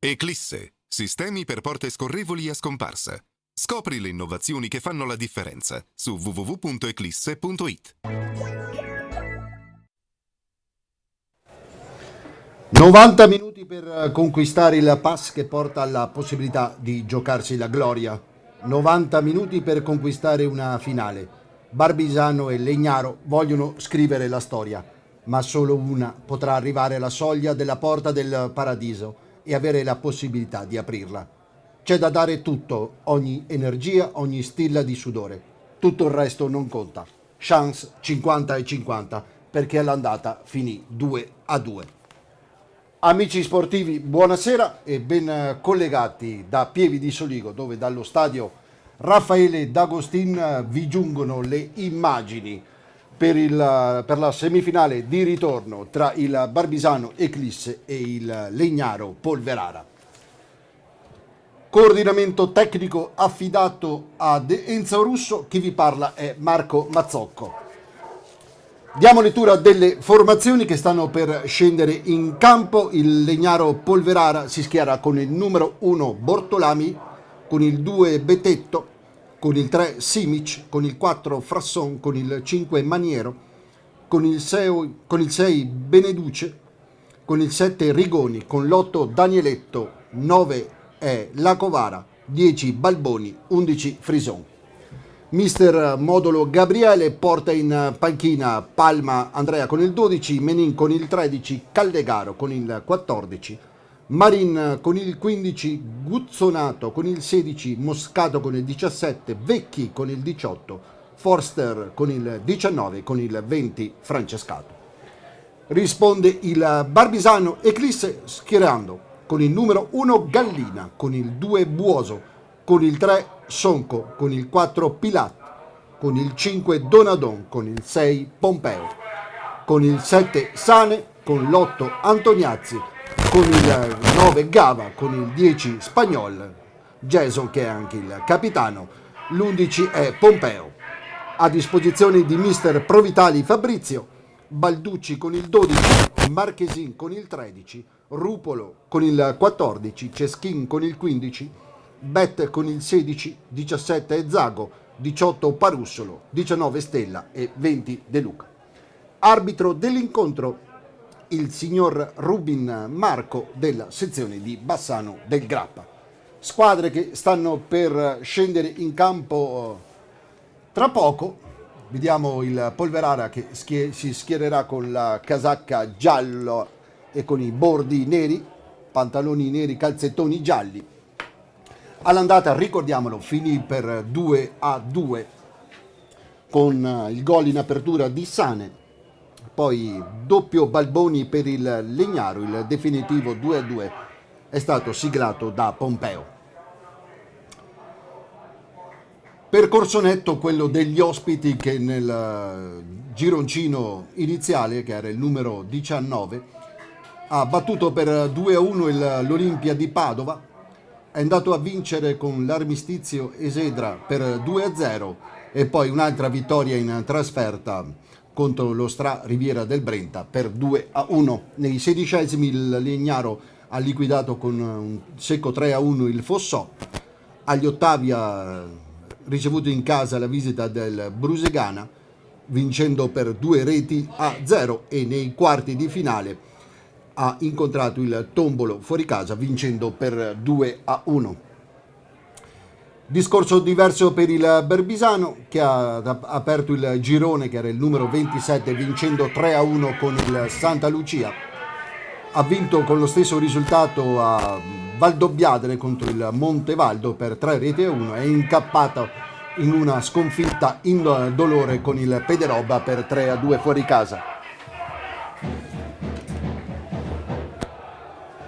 Eclisse, sistemi per porte scorrevoli a scomparsa. Scopri le innovazioni che fanno la differenza su www.eclisse.it. 90 minuti per conquistare il pass che porta alla possibilità di giocarsi la gloria. 90 minuti per conquistare una finale. Barbisano e Legnaro vogliono scrivere la storia, ma solo una potrà arrivare alla soglia della porta del paradiso e avere la possibilità di aprirla. C'è da dare tutto, ogni energia, ogni stilla di sudore. Tutto il resto non conta. Chance 50-50 perché all'andata finì 2-2. Amici sportivi, buonasera e ben collegati da Pieve di Soligo, dove dallo stadio Raffaele D'Agostin vi giungono le immagini per la semifinale di ritorno tra il Barbisano Eclisse e il Legnaro Polverara. Coordinamento tecnico affidato ad Enzo Russo, chi vi parla è Marco Mazzocco. Diamo lettura delle formazioni che stanno per scendere in campo. Il Legnaro Polverara si schiera con il numero 1 Bortolami, con il 2 Betetto, con il 3 Simic, con il 4 Frasson, con il 5 Maniero, con il 6 Beneduce, con il 7 Rigoni, con l'8 Danieletto, 9 è Lacovara, 10 Balboni, 11 Frison. Mister Modulo Gabriele porta in panchina Palma Andrea con il 12, Menin con il 13, Caldegaro con il 14, Marin con il 15, Guzzonato con il 16, Moscato con il 17, Vecchi con il 18, Forster con il 19, con il 20 Francescato. Risponde il Barbisano Eclisse schierando con il numero 1 Gallina, con il 2 Buoso, con il 3 Sonco, con il 4 Pilat, con il 5 Donadon, con il 6 Pompeo, con il 7 Sane, con l'8 Antoniazzi, con il 9 Gava, con il 10 Spagnol, Jason che è anche il capitano, l'11 è Pompeo. A disposizione di mister Provitali Fabrizio, Balducci con il 12, Marchesin con il 13, Rupolo con il 14, Ceschin con il 15, Bet con il 16, 17 Zago, 18 Parussolo, 19 Stella e 20 De Luca. Arbitro dell'incontro il signor Rubin Marco della sezione di Bassano del Grappa. Squadre che stanno per scendere in campo tra poco. Vediamo il Polverara che si schiererà con la casacca giallo e con i bordi neri, pantaloni neri, calzettoni gialli. All'andata, ricordiamolo, finì per 2-2 con il gol in apertura di Sane, poi doppio Balboni per il Legnaro, il definitivo 2-2 è stato siglato da Pompeo. Percorso netto quello degli ospiti che nel gironcino iniziale, che era il numero 19, ha battuto per 2-1 l'Olimpia di Padova, è andato a vincere con l'Armistizio Esedra per 2-0 e poi un'altra vittoria in trasferta contro lo Stra Riviera del Brenta per 2-1. Nei 16esimi il Legnaro ha liquidato con un secco 3-1 il Fossò. Agli ottavi ha ricevuto in casa la visita del Brusegana, vincendo per 2-0 e nei quarti di finale ha incontrato il Tombolo fuori casa vincendo per 2-1. Discorso diverso per il Barbisano che ha aperto il girone, che era il numero 27, vincendo 3-1 con il Santa Lucia. Ha vinto con lo stesso risultato a Valdobbiadene contro il Montevaldo per 3-1. È incappato in una sconfitta in dolore con il Pederobba per 3-2 fuori casa.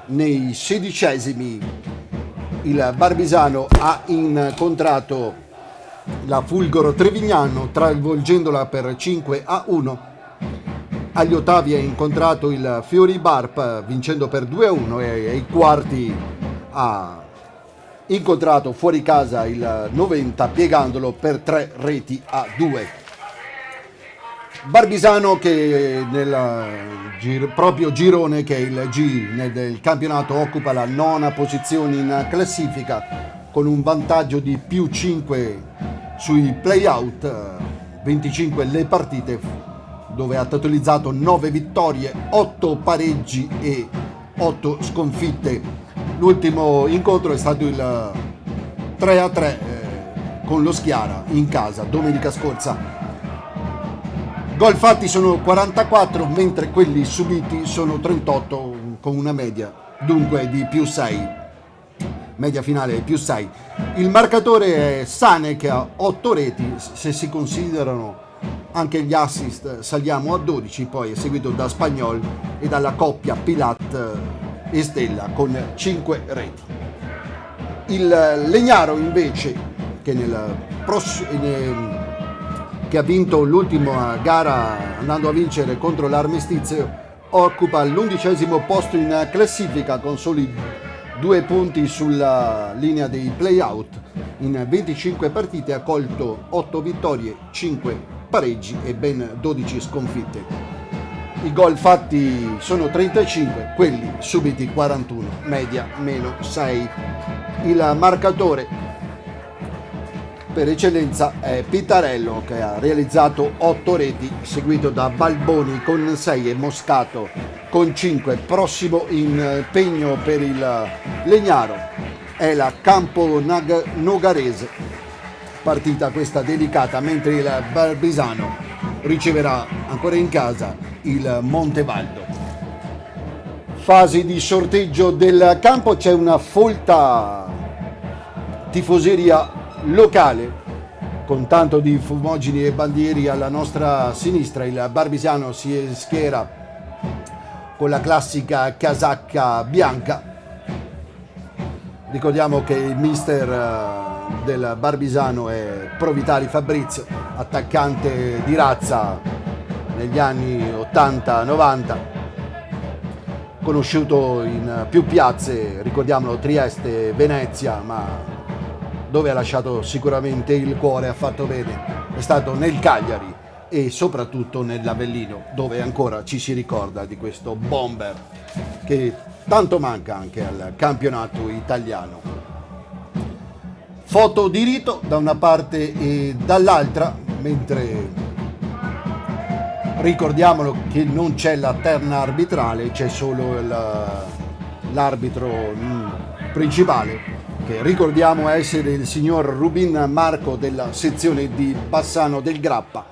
Nei 16esimi il Barbisano ha incontrato la Fulgoro Trevignano travolgendola per 5-1. Agli ottavi ha incontrato il Fiori Barp vincendo per 2-1 e ai quarti ha incontrato fuori casa il Noventa piegandolo per 3-2. Barbisano che nel proprio girone, che è il G del campionato, occupa la 9ª posizione in classifica con un vantaggio di più 5 sui play-out, 25 le partite dove ha totalizzato 9 vittorie, 8 pareggi e 8 sconfitte. L'ultimo incontro è stato il 3-3 con lo Schiara in casa domenica scorsa. Gol fatti sono 44, mentre quelli subiti sono 38, con una media dunque di più 6. Media finale più 6. Il marcatore è Sane che ha 8 reti, se si considerano anche gli assist saliamo a 12, poi è seguito da Spagnol e dalla coppia Pilat e Stella con 5 reti. Il Legnaro invece, che ha vinto l'ultima gara andando a vincere contro l'Armistizio, occupa l'11° posto in classifica con soli 2 punti sulla linea dei play-out. In 25 partite ha colto 8 vittorie, 5 pareggi e ben 12 sconfitte. I gol fatti sono 35, quelli subiti 41, media meno 6. Il marcatore per eccellenza è Pitarello che ha realizzato 8 reti, seguito da Balboni con 6 e Moscato con 5. Prossimo impegno per il Legnaro è la Campo Nogarese, partita questa delicata, mentre il Barbisano riceverà ancora in casa il Montevaldo. Fasi di sorteggio del campo, c'è una folta tifoseria locale con tanto di fumogeni e bandieri alla nostra sinistra. Il Barbisiano si schiera con la classica casacca bianca. Ricordiamo che il mister del Barbisano è Provitali Fabrizio, attaccante di razza negli anni 80-90, conosciuto in più piazze, ricordiamolo, Trieste, Venezia, ma dove ha lasciato sicuramente il cuore, ha fatto bene, è stato nel Cagliari e soprattutto nell'Avellino, dove ancora ci si ricorda di questo bomber che tanto manca anche al campionato italiano. Foto di rito da una parte e dall'altra, mentre ricordiamolo che non c'è la terna arbitrale, c'è solo l'arbitro principale, che ricordiamo essere il signor Rubin Marco della sezione di Bassano del Grappa.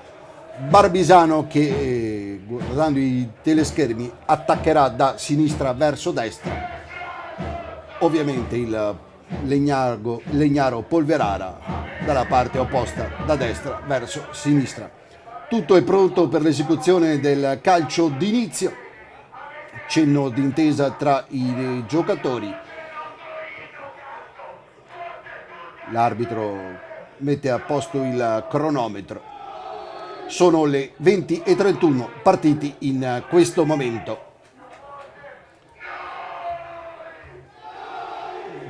Barbisano che, guardando i teleschermi, attaccherà da sinistra verso destra. Ovviamente il Legnaro Polverara dalla parte opposta, da destra verso sinistra. Tutto è pronto per l'esecuzione del calcio d'inizio. Cenno d'intesa tra i giocatori. L'arbitro mette a posto il cronometro. Sono le 20:31 partiti in questo momento.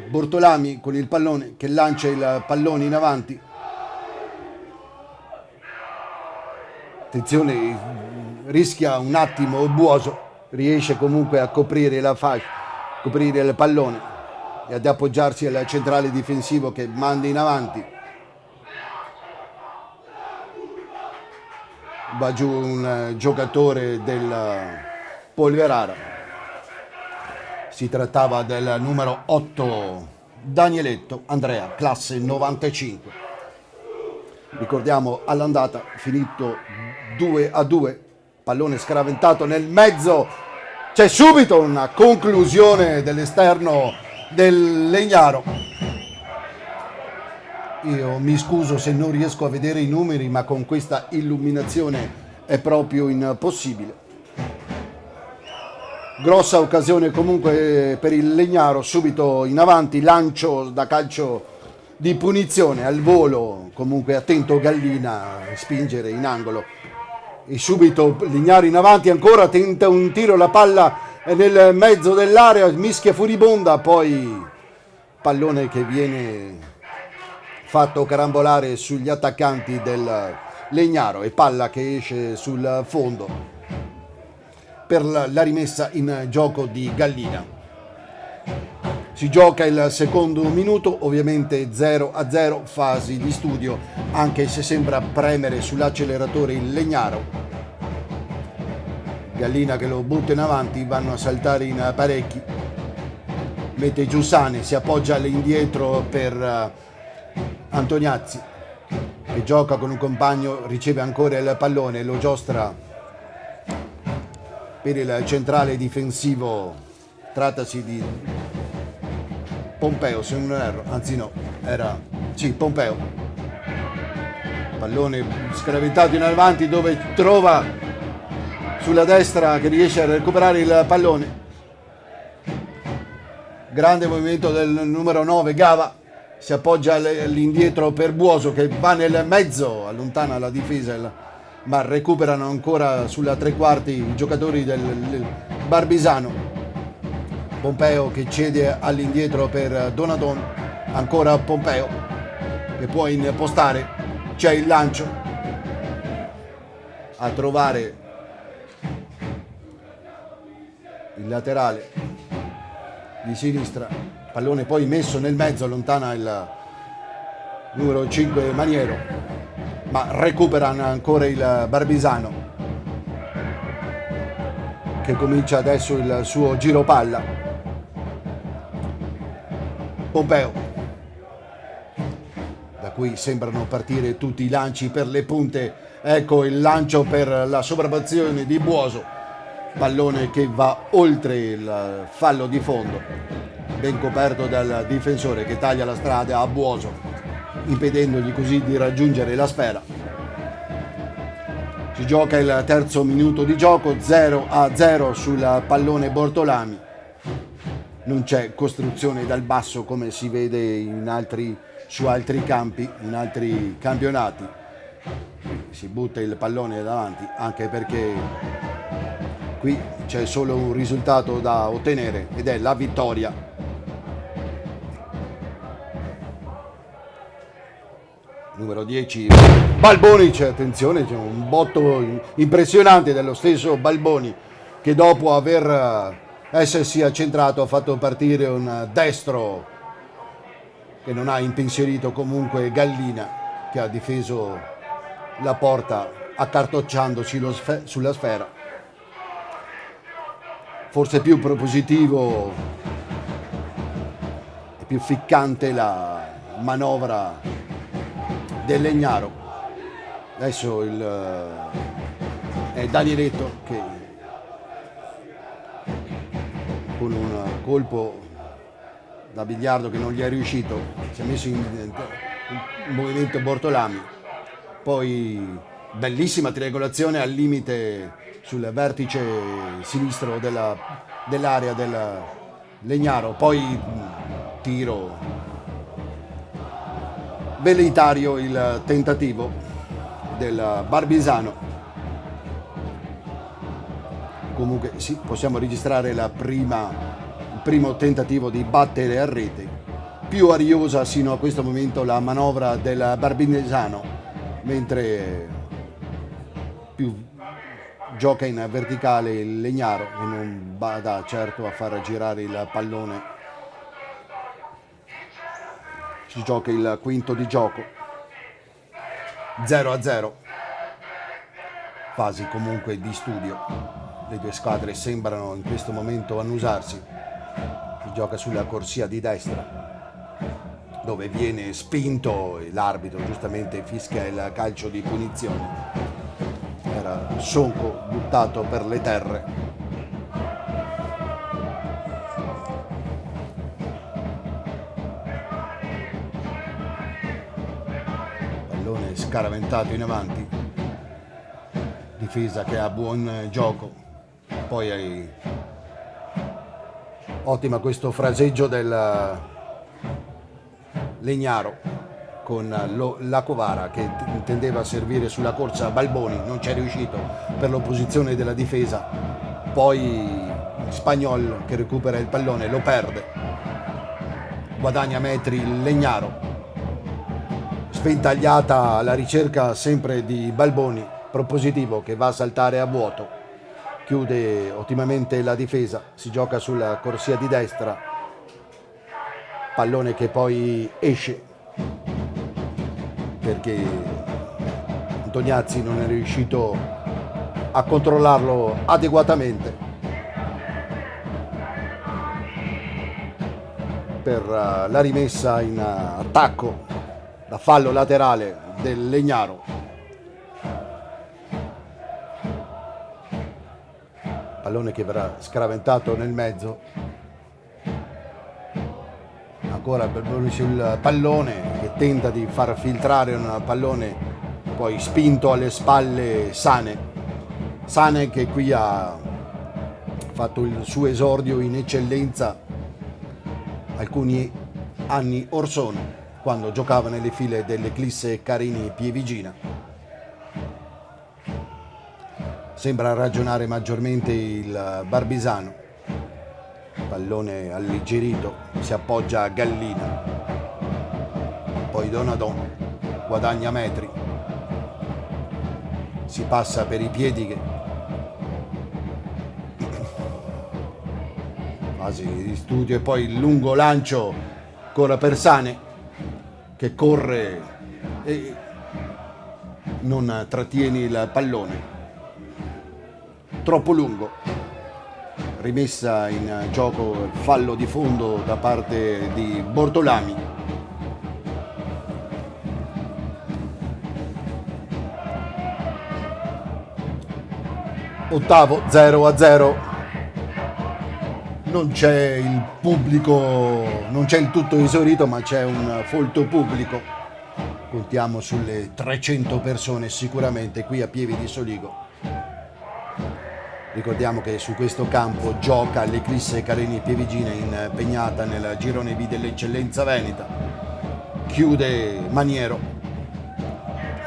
Bortolami con il pallone che lancia il pallone in avanti. Attenzione, rischia un attimo Buoso, riesce comunque a coprire la fascia, coprire il pallone e ad appoggiarsi al centrale difensivo che manda in avanti. Va giù un giocatore del Polverara. Si trattava del numero 8 Danieletto Andrea, classe 95. Ricordiamo all'andata finito 2-2, pallone scaraventato nel mezzo. C'è subito una conclusione dell'esterno del Legnaro. Io mi scuso se non riesco a vedere i numeri, ma con questa illuminazione è proprio impossibile. Grossa occasione comunque per il Legnaro, subito in avanti, lancio da calcio di punizione al volo, comunque attento Gallina a spingere in angolo. E subito Legnaro in avanti ancora, tenta un tiro, la palla è nel mezzo dell'area, mischia furibonda, poi pallone che viene fatto carambolare sugli attaccanti del Legnaro e palla che esce sul fondo per la rimessa in gioco di Gallina. Si gioca il secondo minuto, ovviamente 0-0, fasi di studio, anche se sembra premere sull'acceleratore il Legnaro. Gallina che lo butta in avanti, vanno a saltare in parecchi. Mette giù Sane, si appoggia all'indietro per Antoniazzi, che gioca con un compagno, riceve ancora il pallone, lo giostra per il centrale difensivo. Trattasi di Pompeo, se non erro, anzi no, Pompeo. Pallone scraventato in avanti, dove trova sulla destra, che riesce a recuperare il pallone. Grande movimento del numero 9 Gava, si appoggia all'indietro per Buoso, che va nel mezzo, allontana la difesa, ma recuperano ancora sulla tre quarti i giocatori del Barbisano. Pompeo che cede all'indietro per Donadon, ancora Pompeo che può impostare, c'è il lancio a trovare il laterale di sinistra, pallone poi messo nel mezzo, allontana il numero 5 Maniero, ma recuperano ancora il Barbisano, che comincia adesso il suo giro palla. Pompeo, da cui sembrano partire tutti i lanci per le punte. Ecco il lancio per la sovrapposizione di Buoso, pallone che va oltre il fallo di fondo, ben coperto dal difensore che taglia la strada a Buoso, impedendogli così di raggiungere la sfera. Si gioca il terzo minuto di gioco, 0-0 sul pallone Bortolami. Non c'è costruzione dal basso come si vede su altri campi, in altri campionati. Si butta il pallone davanti, anche perché qui c'è solo un risultato da ottenere ed è la vittoria. Numero 10 Balboni, attenzione, c'è un botto impressionante dello stesso Balboni, che dopo aver essersi accentrato ha fatto partire un destro che non ha impensierito comunque Gallina, che ha difeso la porta accartocciandoci sulla sfera. Forse più propositivo e più ficcante la manovra del Legnaro. Adesso è Danieletto che con un colpo da biliardo che non gli è riuscito si è messo in movimento Bortolami, poi bellissima triangolazione al limite sul vertice sinistro dell'area del Legnaro, poi tiro velleitario, il tentativo del Barbisano. Comunque sì, possiamo registrare il primo tentativo di battere a rete. Più ariosa sino a questo momento la manovra del Barbisano, mentre più gioca in verticale il Legnaro e non vada certo a far girare il pallone. Si gioca il quinto di gioco, 0-0, fasi comunque di studio. Le due squadre sembrano in questo momento annusarsi. Si gioca sulla corsia di destra, dove viene spinto e l'arbitro giustamente fischia il calcio di punizione. Era Sonco buttato per le terre. Pallone scaraventato in avanti, difesa che ha buon gioco. Poi ottima questo fraseggio del Legnaro con Lacovara, che intendeva servire sulla corsa Balboni, non ci è riuscito per l'opposizione della difesa. Poi Spagnol che recupera il pallone, lo perde, guadagna metri il Legnaro. sventagliata alla ricerca sempre di Balboni, propositivo che va a saltare a vuoto, chiude ottimamente la difesa, si gioca sulla corsia di destra, pallone che poi esce perché Antoniazzi non è riuscito a controllarlo adeguatamente per la rimessa in attacco da fallo laterale del Legnaro. Pallone che verrà scraventato nel mezzo, ancora Balboni sul pallone che tenta di far filtrare un pallone poi spinto alle spalle Sane che qui ha fatto il suo esordio in eccellenza alcuni anni or sono, quando giocava nelle file dell'Eclisse Carini Pievigina. Sembra ragionare maggiormente il Barbisano, pallone alleggerito, si appoggia a Gallina, poi Donadon guadagna metri, si passa per i piedi che fase di studio e poi il lungo lancio ancora per Sane che corre e non trattiene il pallone, troppo lungo, rimessa in gioco il fallo di fondo da parte di Bortolami. Ottavo 0-0. Non c'è il pubblico, non c'è il tutto esaurito, ma c'è un folto pubblico. Contiamo sulle 300 persone sicuramente qui a Pieve di Soligo. Ricordiamo che su questo campo gioca l'Eclisse Carini Pievigina impegnata nel girone B dell'Eccellenza Veneta. Chiude Maniero,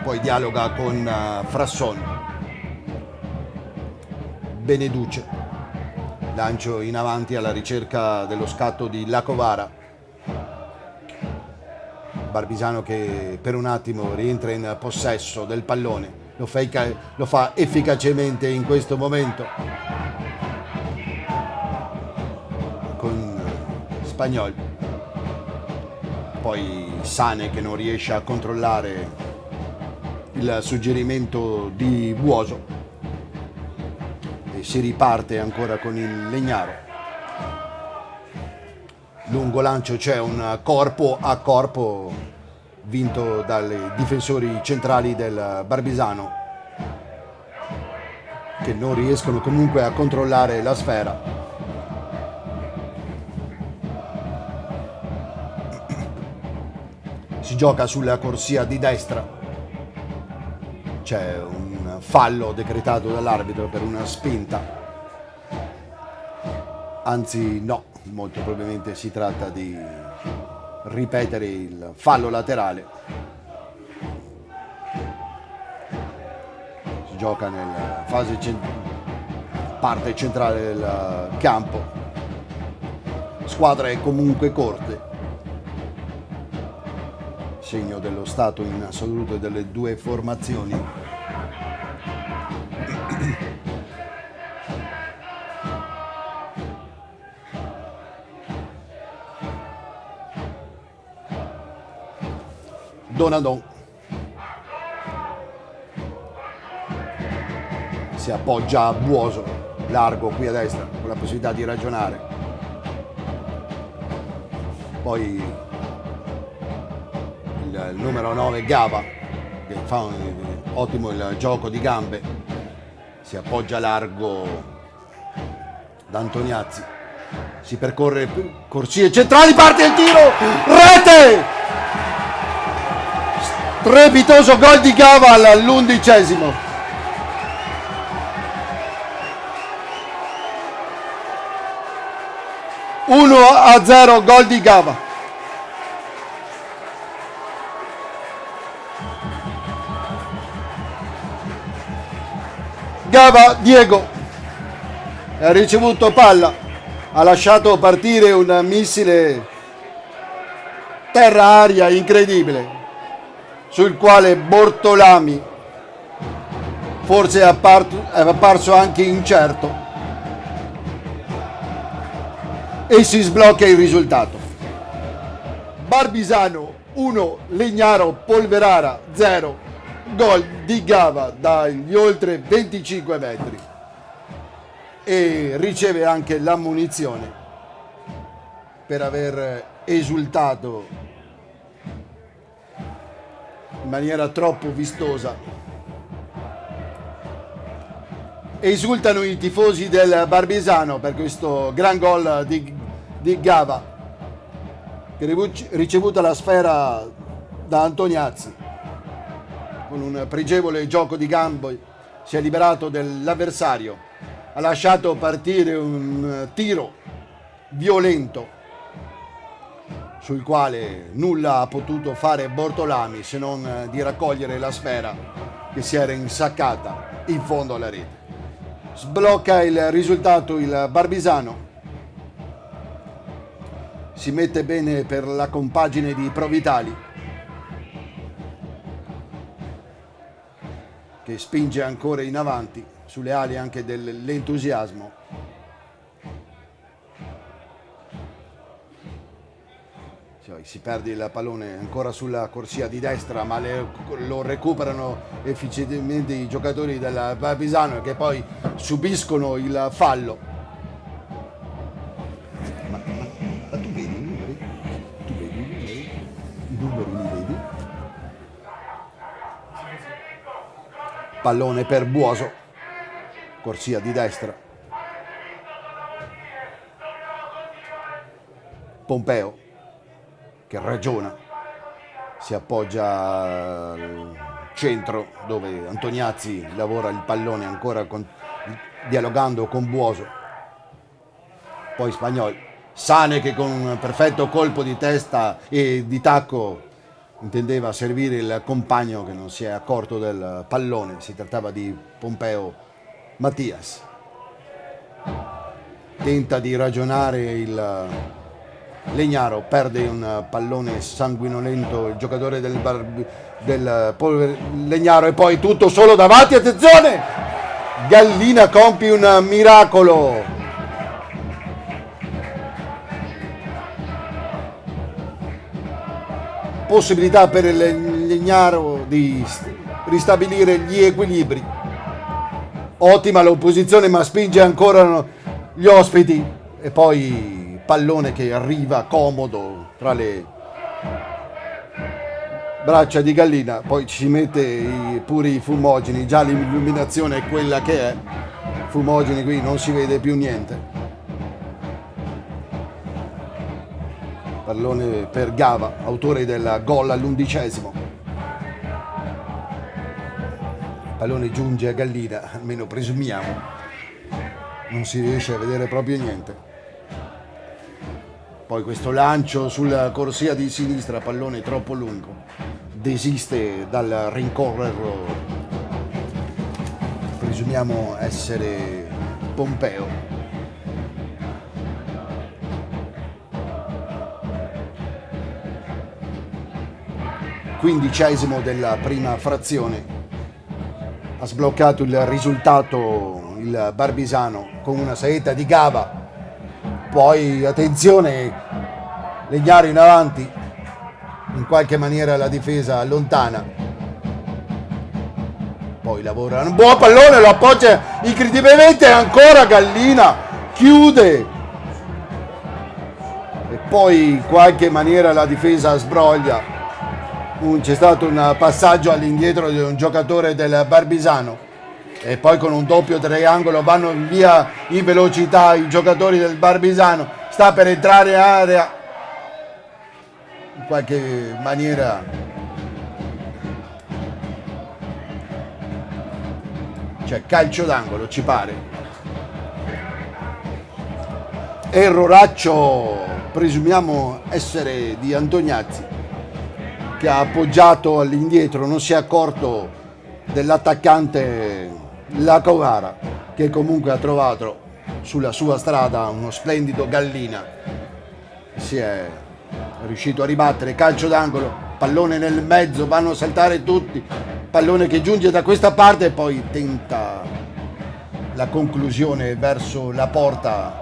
poi dialoga con Frasson. Beneduce, lancio in avanti alla ricerca dello scatto di Lacovara. Barbisano che per un attimo rientra in possesso del pallone, lo fa efficacemente in questo momento con Spagnol, poi Sane che non riesce a controllare il suggerimento di Buoso e si riparte ancora con il Legnaro. Lungo lancio, c'è un corpo a corpo vinto dai difensori centrali del Barbisano che non riescono comunque a controllare la sfera. Si gioca sulla corsia di destra, c'è un fallo decretato dall'arbitro per una spinta, anzi no, molto probabilmente si tratta di ripetere il fallo laterale. Si gioca nella parte centrale del campo, squadre comunque corte, segno dello stato in assoluto delle due formazioni. Donadon si appoggia a Buoso, largo qui a destra con la possibilità di ragionare, poi il numero 9 Gava che fa un ottimo il gioco di gambe, si appoggia largo da Antoniazzi, si percorre corsie centrali, parte il tiro, rete! Strepitoso gol di Gava all'11°. Uno a 0, gol di Gava. Gava Diego ha ricevuto palla, ha lasciato partire un missile terra-aria incredibile. sul quale Bortolami forse è apparso anche incerto, e si sblocca il risultato. Barbisano 1, Legnaro Polverara 0, gol di Gava dagli oltre 25 metri, e riceve anche l'ammonizione per aver esultato in maniera troppo vistosa. Esultano i tifosi del Barbisano per questo gran gol di Gava, che ricevuta la sfera da Antoniazzi con un pregevole gioco di gambe si è liberato dell'avversario, ha lasciato partire un tiro violento sul quale nulla ha potuto fare Bortolami se non di raccogliere la sfera che si era insaccata in fondo alla rete. Sblocca il risultato il Barbisano, si mette bene per la compagine di Provitali, che spinge ancora in avanti sulle ali anche dell'entusiasmo. Si perde il pallone ancora sulla corsia di destra, ma lo recuperano efficientemente i giocatori del Barbisano, che poi subiscono il fallo. Ma tu vedi i numeri? Tu vedi i numeri? I numeri li vedi? Pallone per Buoso, corsia di destra. Pompeo che ragiona, si appoggia al centro dove Antoniazzi lavora il pallone ancora dialogando con Buoso. Poi Spagnol, Sane che con un perfetto colpo di testa e di tacco intendeva servire il compagno che non si è accorto del pallone. Si trattava di Pompeo Mattias. Tenta di ragionare il Legnaro, perde un pallone sanguinolento il giocatore del Legnaro, e poi tutto solo davanti, attenzione! Gallina compie un miracolo. Possibilità per il Legnaro di ristabilire gli equilibri. Ottima l'opposizione, ma spinge ancora gli ospiti, e poi pallone che arriva comodo tra le braccia di Gallina. Poi ci mette pure i fumogeni, già l'illuminazione è quella che è, fumogeni qui non si vede più niente. Pallone per Gava, autore del gol all'11°. Pallone giunge a Gallina, almeno presumiamo, non si riesce a vedere proprio niente. Poi questo lancio sulla corsia di sinistra, pallone troppo lungo, desiste dal rincorrerlo, presumiamo essere Pompeo. Quindicesimo della prima frazione, ha sbloccato il risultato il Barbisano con una saetta di Gava. Poi attenzione, Legnaro in avanti, in qualche maniera la difesa allontana, poi lavora un buon pallone, lo appoggia incredibilmente, ancora Gallina chiude, e poi in qualche maniera la difesa sbroglia. C'è stato un passaggio all'indietro di un giocatore del Barbisano, e poi con un doppio triangolo vanno via in velocità i giocatori del Barbisano. Sta per entrare in area, in qualche maniera c'è calcio d'angolo, ci pare. Erroraccio, presumiamo essere di Antoniazzi, che ha appoggiato all'indietro, non si è accorto dell'attaccante Lacovara, che comunque ha trovato sulla sua strada uno splendido Gallina. Si è riuscito a ribattere, calcio d'angolo, pallone nel mezzo, vanno a saltare tutti, pallone che giunge da questa parte e poi tenta la conclusione verso la porta.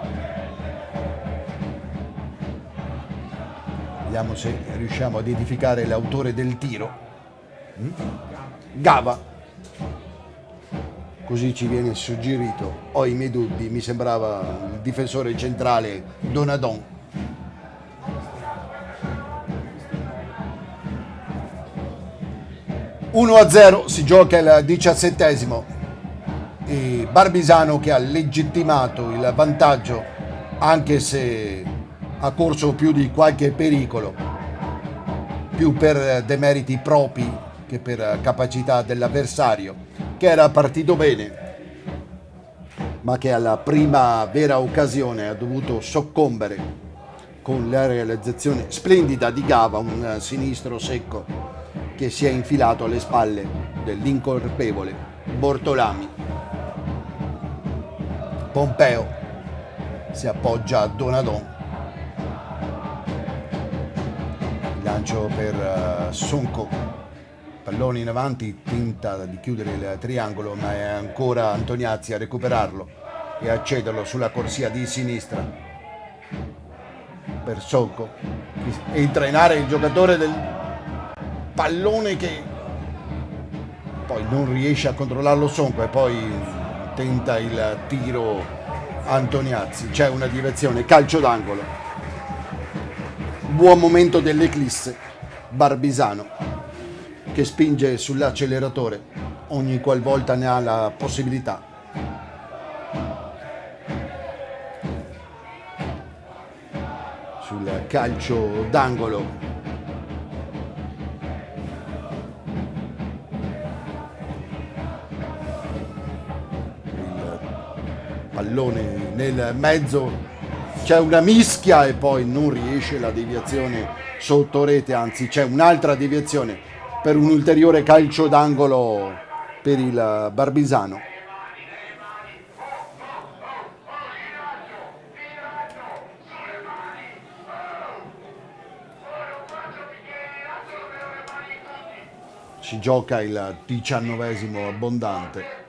Vediamo se riusciamo a identificare l'autore del tiro. Gava. Così ci viene suggerito. Ho i miei dubbi, mi sembrava il difensore centrale Donadon. (1-0) si gioca il 17esimo e Barbisano che ha legittimato il vantaggio, anche se ha corso più di qualche pericolo, più per demeriti propri che per capacità dell'avversario, che era partito bene, ma che alla prima vera occasione ha dovuto soccombere con la realizzazione splendida di Gava, un sinistro secco che si è infilato alle spalle dell'incolpevole Bortolami. Pompeo si appoggia a Donadon. Lancio per Sonko, pallone in avanti, tenta di chiudere il triangolo, ma è ancora Antoniazzi a recuperarlo e a cederlo sulla corsia di sinistra per Sonko. Entra in area il giocatore del pallone che poi non riesce a controllarlo Sonko e poi tenta il tiro Antoniazzi. C'è una deviazione, calcio d'angolo. Buon momento dell'Eclisse, Barbisano che spinge sull'acceleratore ogni qualvolta ne ha la possibilità. Sul calcio d'angolo il pallone nel mezzo, c'è una mischia e poi non riesce la deviazione sotto rete, anzi c'è un'altra deviazione per un ulteriore calcio d'angolo per il Barbisano. Si gioca il 19esimo abbondante.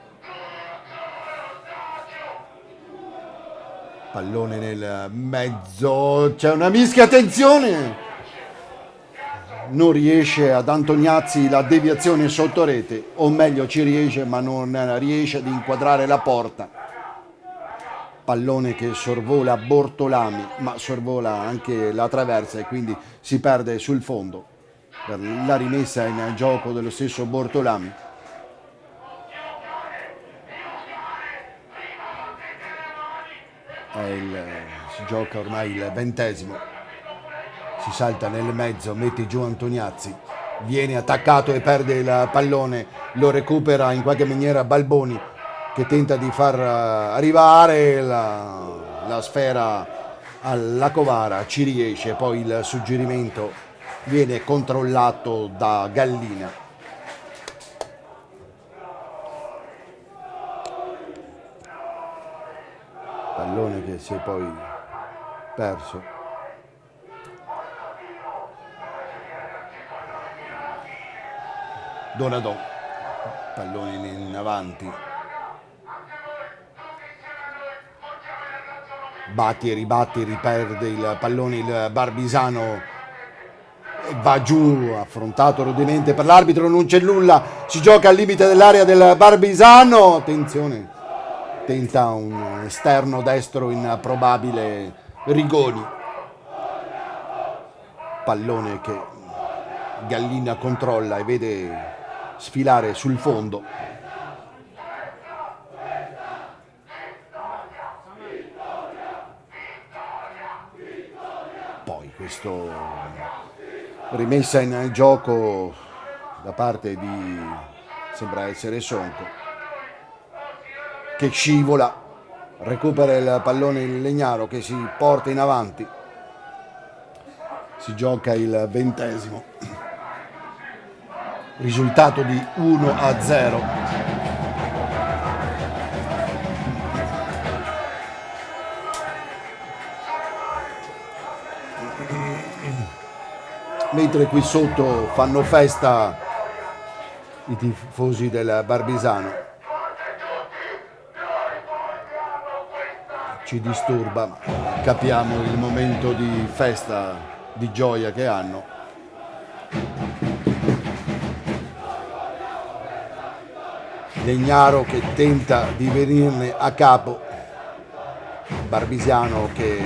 Pallone nel mezzo, c'è una mischia, attenzione! Non riesce ad Antoniazzi la deviazione sotto rete, o meglio ci riesce ma non riesce ad inquadrare la porta. Pallone che sorvola Bortolami, ma sorvola anche la traversa e quindi si perde sul fondo per la rimessa in gioco dello stesso Bortolami. Si gioca ormai il 20esimo, si salta nel mezzo, mette giù Antoniazzi, viene attaccato e perde il pallone, lo recupera in qualche maniera Balboni che tenta di far arrivare la sfera alla Covara, ci riesce, poi il suggerimento viene controllato da Gallina. Pallone che si è poi perso. Donadon, pallone in avanti. Batti e ribatti, riperde il pallone il Barbisano, va giù, affrontato rudemente per l'arbitro, non c'è nulla, si gioca al limite dell'area del Barbisano, attenzione, tenta un esterno destro improbabile Rigoni, pallone che Gallina controlla e vede sfilare sul fondo. Poi questo rimessa in gioco da parte di, sembra essere Sonko, che scivola, recupera il pallone il Legnaro che si porta in avanti. Si gioca il 20esimo, risultato di 1-0. mentre qui sotto fanno festa i tifosi del Barbisano. Ci disturba, ma capiamo il momento di festa, di gioia che hanno. Legnaro che tenta di venirne a capo, Barbisiano che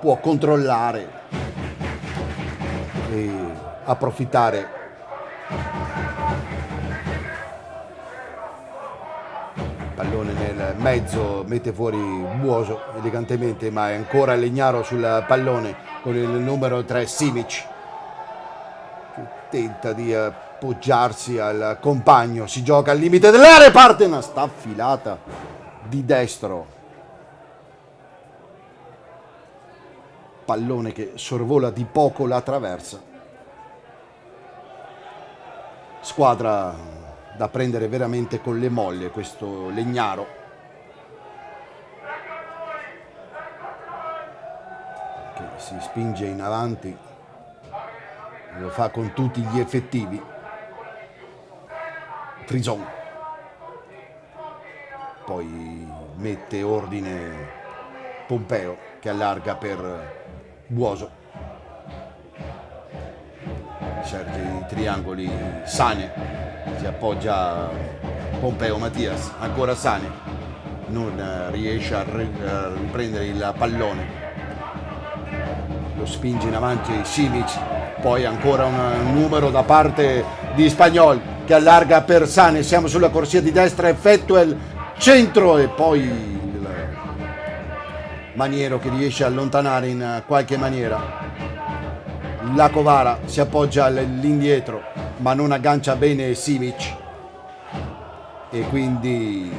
può controllare e approfittare. Pallone nel mezzo, mette fuori Buoso elegantemente, ma è ancora Legnaro sul pallone con il numero 3 Simic che tenta di appoggiarsi al compagno, si gioca al limite dell'area, parte una staffilata di destro, pallone che sorvola di poco la traversa. Squadra da prendere veramente con le molle questo Legnaro, che si spinge in avanti, lo fa con tutti gli effettivi. Frison poi mette ordine Pompeo che allarga per Buoso, cerca i triangoli. Sane si appoggia Pompeo Mattias, ancora Sane non riesce a riprendere il pallone, lo spinge in avanti Simic, poi ancora un numero da parte di Spagnol che allarga per Sane, siamo sulla corsia di destra, effettua il centro e poi il Maniero che riesce a allontanare in qualche maniera. Lacovara si appoggia all'indietro ma non aggancia bene Simic e quindi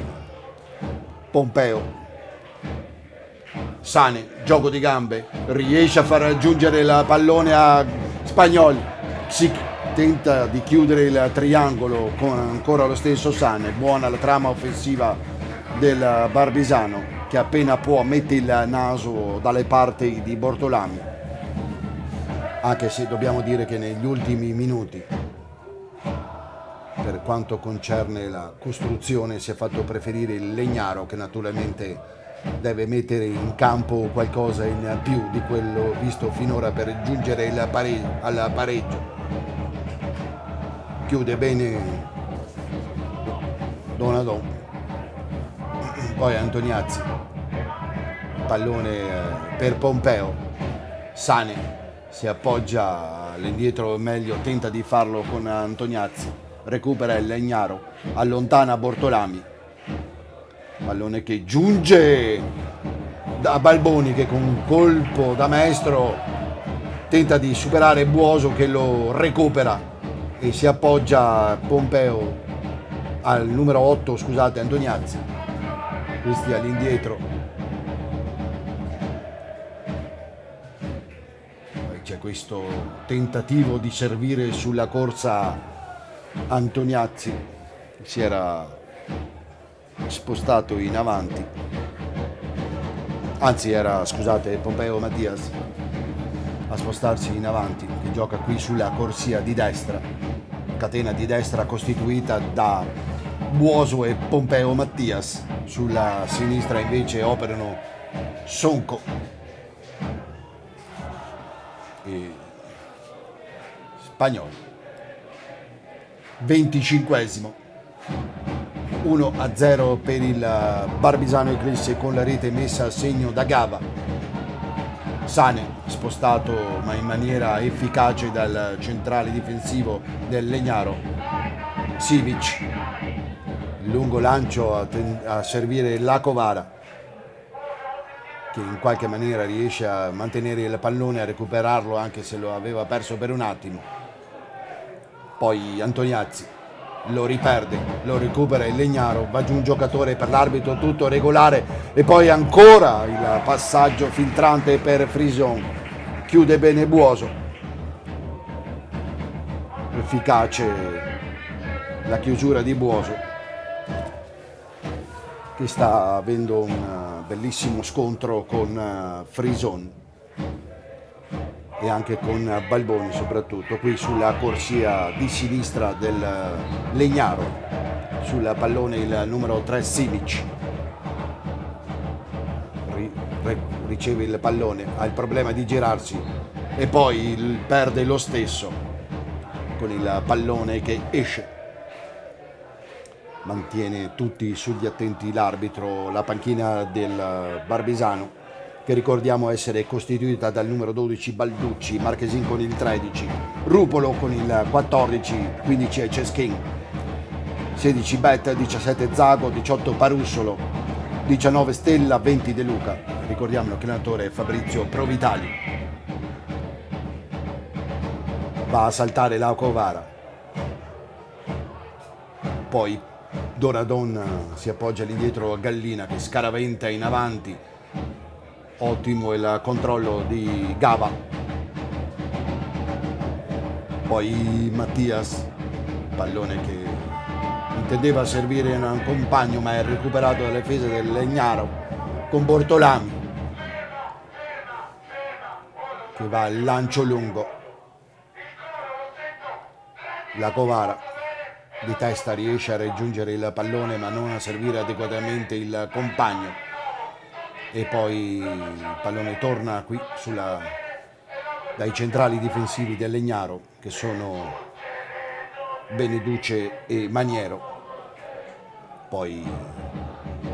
Pompeo. Sane, gioco di gambe, riesce a far raggiungere il pallone a Spagnol, si tenta di chiudere il triangolo con ancora lo stesso Sane. Buona la trama offensiva del Barbisano che appena può mette il naso dalle parti di Bortolami, anche se dobbiamo dire che negli ultimi minuti per quanto concerne la costruzione si è fatto preferire il Legnaro, che naturalmente deve mettere in campo qualcosa in più di quello visto finora per giungere al pareggio. Chiude bene Donadon, poi Antoniazzi, pallone per Pompeo. Sane si appoggia all'indietro, meglio tenta di farlo con Antoniazzi, recupera il Legnaro, allontana Bortolami, pallone che giunge da Balboni che con un colpo da maestro tenta di superare Buoso che lo recupera e si appoggia Pompeo al numero 8, scusate, Antoniazzi, questi all'indietro. Poi c'è questo tentativo di servire sulla corsa Antoniazzi, si era spostato in avanti, anzi era, scusate, Pompeo Mattias a spostarsi in avanti, che gioca qui sulla corsia di destra, catena di destra costituita da Buoso e Pompeo Mattias. Sulla sinistra invece operano Sonco e Spagnol. 25esimo, 1-0 per il Barbisano Eclisse con la rete messa a segno da Gava. Sane spostato ma in maniera efficace dal centrale difensivo del Legnaro. Simic, lungo lancio a servire Lacovara che in qualche maniera riesce a mantenere il pallone, a recuperarlo anche se lo aveva perso per un attimo. Poi Antoniazzi lo riperde, lo recupera il Legnaro, va giù un giocatore, per l'arbitro tutto regolare e poi ancora il passaggio filtrante per Frison, chiude bene Buoso, efficace la chiusura di Buoso che sta avendo un bellissimo scontro con Frison e anche con Balboni, soprattutto qui sulla corsia di sinistra del Legnaro, sul pallone il numero 3 Simic, riceve il pallone, ha il problema di girarsi e poi perde lo stesso con il pallone che esce. Mantiene tutti sugli attenti l'arbitro, la panchina del Barbisano, che ricordiamo essere costituita dal numero 12 Balducci, Marchesin con il 13, Rupolo con il 14, 15 è Ceschin, 16 Bet, 17 Zago, 18 Parussolo, 19 Stella, 20 De Luca. Ricordiamo che l'allenatore è Fabrizio Provitali. Va a saltare la Covara. Poi Donadon si appoggia lì dietro a Gallina che scaraventa in avanti. Ottimo il controllo di Gava. Poi Mattias, pallone che intendeva servire a un compagno ma è recuperato dalle difese del Legnaro con Bortolami che va al lancio lungo. La Covara di testa riesce a raggiungere il pallone ma non a servire adeguatamente il compagno. E poi il pallone torna qui dai centrali difensivi del Legnaro che sono Beneduce e Maniero. Poi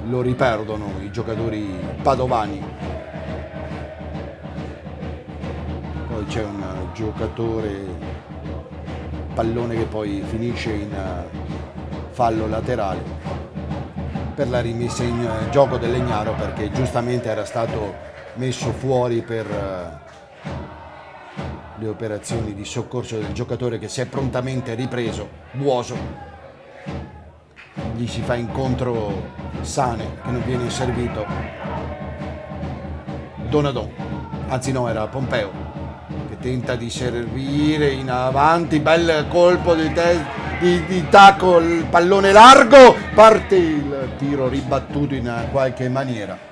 lo riperdono i giocatori padovani. Poi c'è un giocatore, pallone che poi finisce in fallo laterale per la rimessa in gioco del Legnaro, perché giustamente era stato messo fuori per le operazioni di soccorso del giocatore che si è prontamente ripreso, Buoso. Gli si fa incontro Sane che non viene servito, Donadon, anzi no, era Pompeo che tenta di servire in avanti, bel colpo di tacco, il pallone largo, parte il tiro ribattuto in qualche maniera.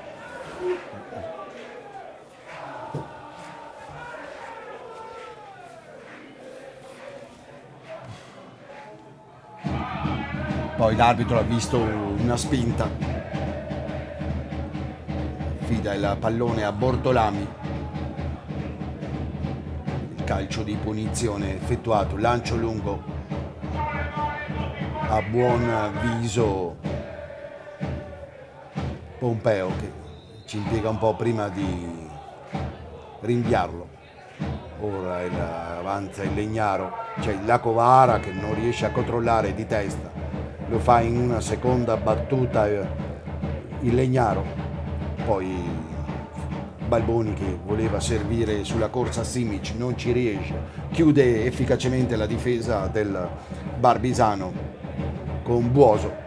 Poi l'arbitro ha visto una spinta, fida il pallone a Bortolami, il calcio di punizione effettuato, lancio lungo a buon viso Pompeo che ci impiega un po' prima di rinviarlo. Ora avanza il Legnaro, c'è la Covara che non riesce a controllare di testa, lo fa in una seconda battuta il Legnaro, poi Balboni che voleva servire sulla corsa Simic non ci riesce, chiude efficacemente la difesa del Barbisano con Buoso.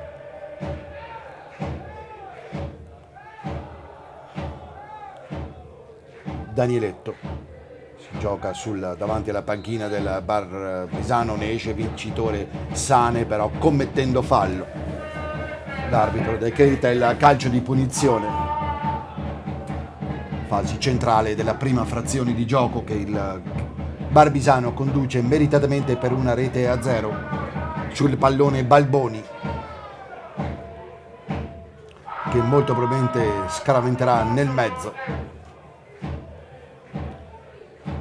Danieletto si gioca davanti alla panchina del Barbisano, ne esce vincitore Sane, però commettendo fallo. L'arbitro decreta il calcio di punizione, fase centrale della prima frazione di gioco che il Barbisano conduce meritatamente per 1-0 sul pallone Balboni, che molto probabilmente scaraventerà nel mezzo.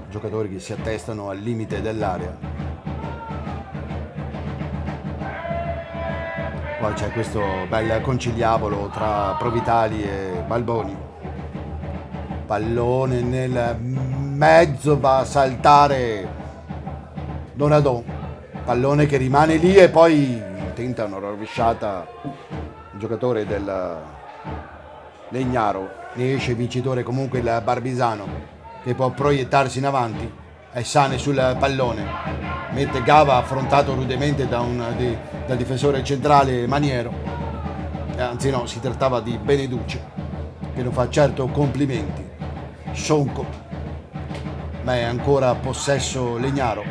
Giocatori che si attestano al limite dell'area. Poi c'è questo bel conciliabolo tra Provitali e Balboni. Pallone nel mezzo, va a saltare Donadon. Pallone che rimane lì e poi tenta una rovesciata il giocatore del Legnaro, ne esce vincitore comunque il Barbisano che può proiettarsi in avanti, è Sane sul pallone, mette Gava affrontato rudemente dal difensore centrale Maniero, anzi no, si trattava di Beneduce che non fa certo complimenti. Sonco, ma è ancora possesso Legnaro,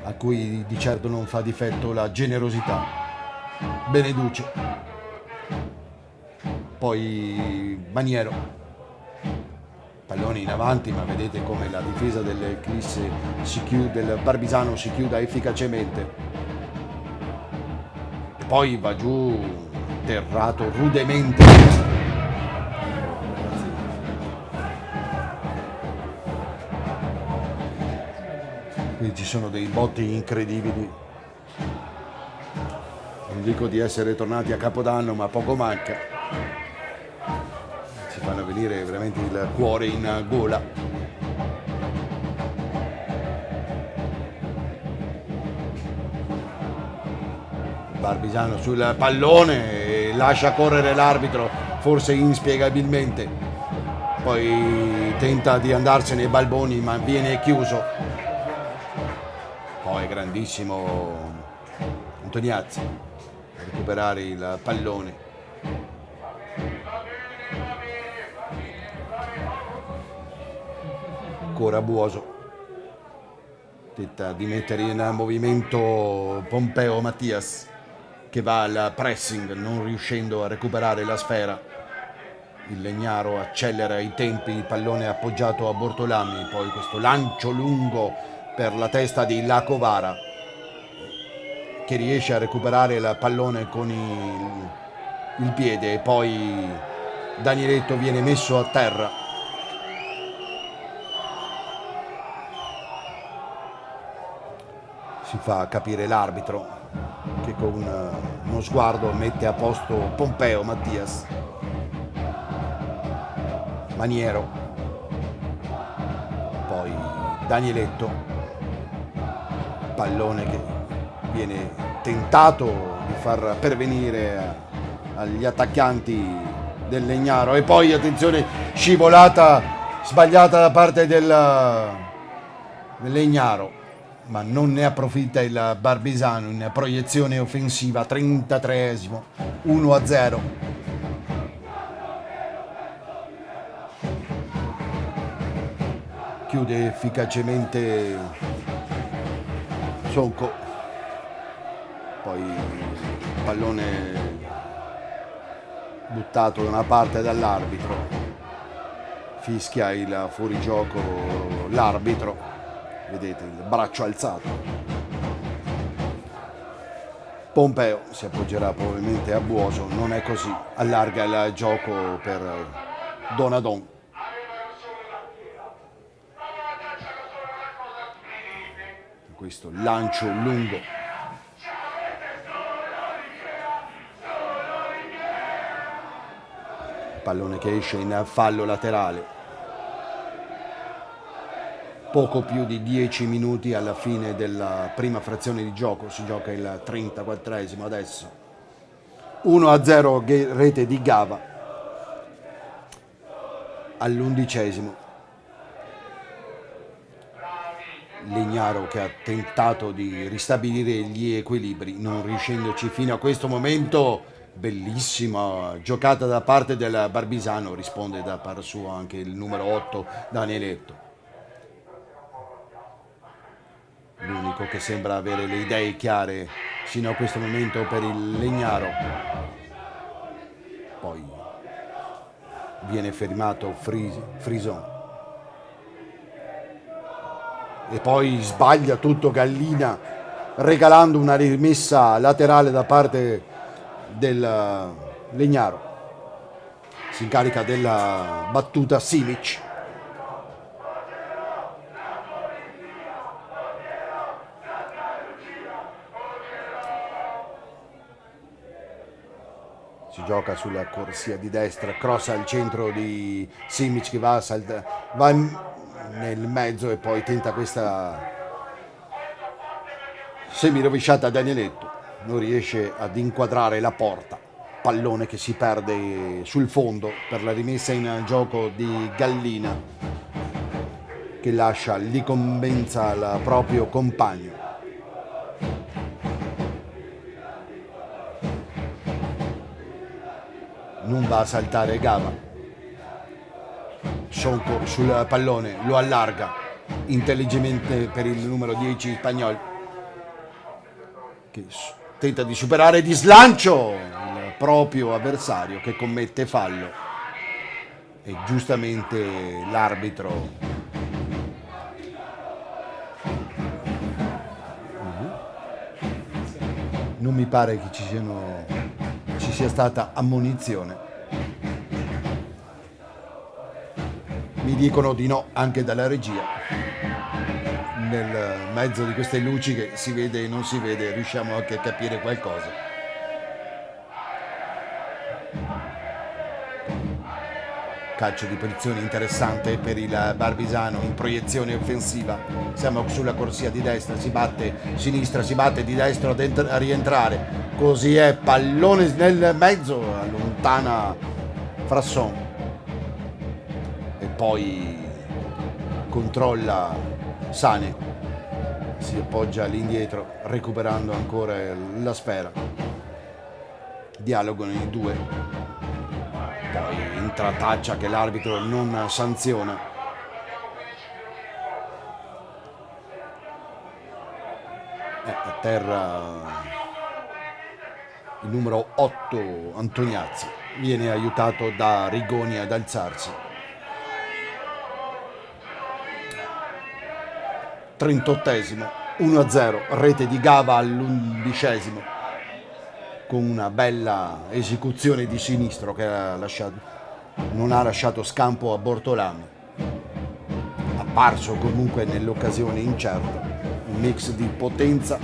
a cui di certo non fa difetto la generosità. Beneduce, poi Maniero, pallone in avanti, ma vedete come la difesa dell'Eclisse del Barbisano si chiuda efficacemente. E poi va giù terrato rudemente. Qui ci sono dei botti incredibili. Non dico di essere tornati a Capodanno, ma poco manca. Ci fanno venire veramente il cuore in gola. Barbisano sul pallone e lascia correre l'arbitro, forse inspiegabilmente. Poi tenta di andarsene Balboni, ma viene chiuso. Poi grandissimo Antoniazzi a recuperare il pallone. Ancora Buoso tenta di mettere in movimento Pompeo Mattias, che va al pressing non riuscendo a recuperare la sfera. Il Legnaro accelera i tempi, il pallone appoggiato a Bortolami, poi questo lancio lungo per la testa di Lacovara, che riesce a recuperare il pallone con il piede, e poi Danieletto viene messo a terra. Si fa capire l'arbitro, che con uno sguardo mette a posto Pompeo Mattias. Maniero, poi Danieletto, pallone che viene tentato di far pervenire agli attaccanti del Legnaro, e poi attenzione, scivolata sbagliata da parte del Legnaro, ma non ne approfitta il Barbisano in proiezione offensiva. 33esimo, 1-0. Chiude efficacemente Sonco, poi pallone buttato da una parte dall'arbitro, fischia il fuorigioco l'arbitro, vedete il braccio alzato. Pompeo si appoggerà probabilmente a Buoso, non è così, allarga il gioco per Donadon. Questo lancio lungo, pallone che esce in fallo laterale. Poco più di 10 minuti alla fine della prima frazione di gioco, si gioca il 34esimo adesso. 1-0 rete di Gava. All'11esimo Legnaro che ha tentato di ristabilire gli equilibri, non riuscendoci fino a questo momento. Bellissima giocata da parte del Barbisano, risponde da par suo anche il numero 8 Danieletto, l'unico che sembra avere le idee chiare fino a questo momento per il Legnaro. Poi viene fermato Frison, e poi sbaglia tutto Gallina, regalando una rimessa laterale da parte del Legnaro. Si incarica della battuta Simic. Si gioca sulla corsia di destra, cross al centro di Simic che va nel mezzo e poi tenta questa semirovesciata a Danieletto, non riesce ad inquadrare la porta, pallone che si perde sul fondo per la rimessa in gioco di Gallina, che lascia l'incombenza al proprio compagno. Non va a saltare Gava. Sonco sul pallone, lo allarga intelligentemente per il numero 10 Spagnol, che tenta di superare di slancio il proprio avversario, che commette fallo. e giustamente l'arbitro non mi pare che ci sia stata ammonizione. Mi dicono di no anche dalla regia. Nel mezzo di queste luci che si vede e non si vede riusciamo anche a capire qualcosa. Calcio di posizione interessante per il Barbisano in proiezione offensiva. Siamo sulla corsia di destra, si batte sinistra, si batte di destra a rientrare. Così è, pallone nel mezzo, allontana Frasson. E poi controlla Sane. Si appoggia all'indietro, recuperando ancora la sfera. Dialogano i due. Poi entra Taccia che l'arbitro non sanziona. A terra il numero 8 Antoniazzi viene aiutato da Rigoni ad alzarsi. 38esimo, 1-0, rete di Gava all'11esimo. Con una bella esecuzione di sinistro che non ha lasciato scampo a Bortolami, apparso comunque nell'occasione incerta, un mix di potenza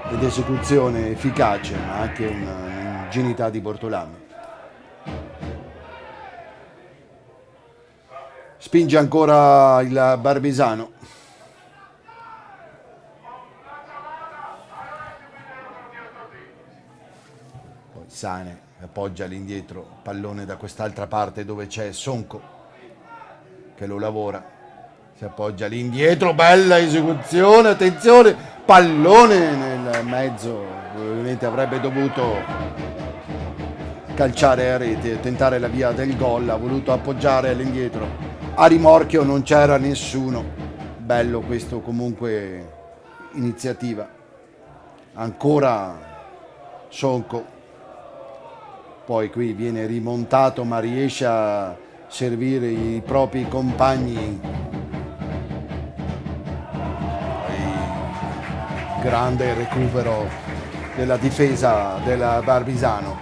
ed esecuzione efficace, ma anche un'ingenuità di Bortolami. Spinge ancora il Barbisano. Sane appoggia all'indietro, pallone da quest'altra parte dove c'è Sonko che lo lavora, si appoggia all'indietro, bella esecuzione, attenzione, pallone nel mezzo, probabilmente avrebbe dovuto calciare a rete, tentare la via del gol, ha voluto appoggiare all'indietro, a rimorchio non c'era nessuno, bello questo comunque iniziativa, ancora Sonko. Poi qui viene rimontato ma riesce a servire i propri compagni. Grande recupero della difesa del Barbisano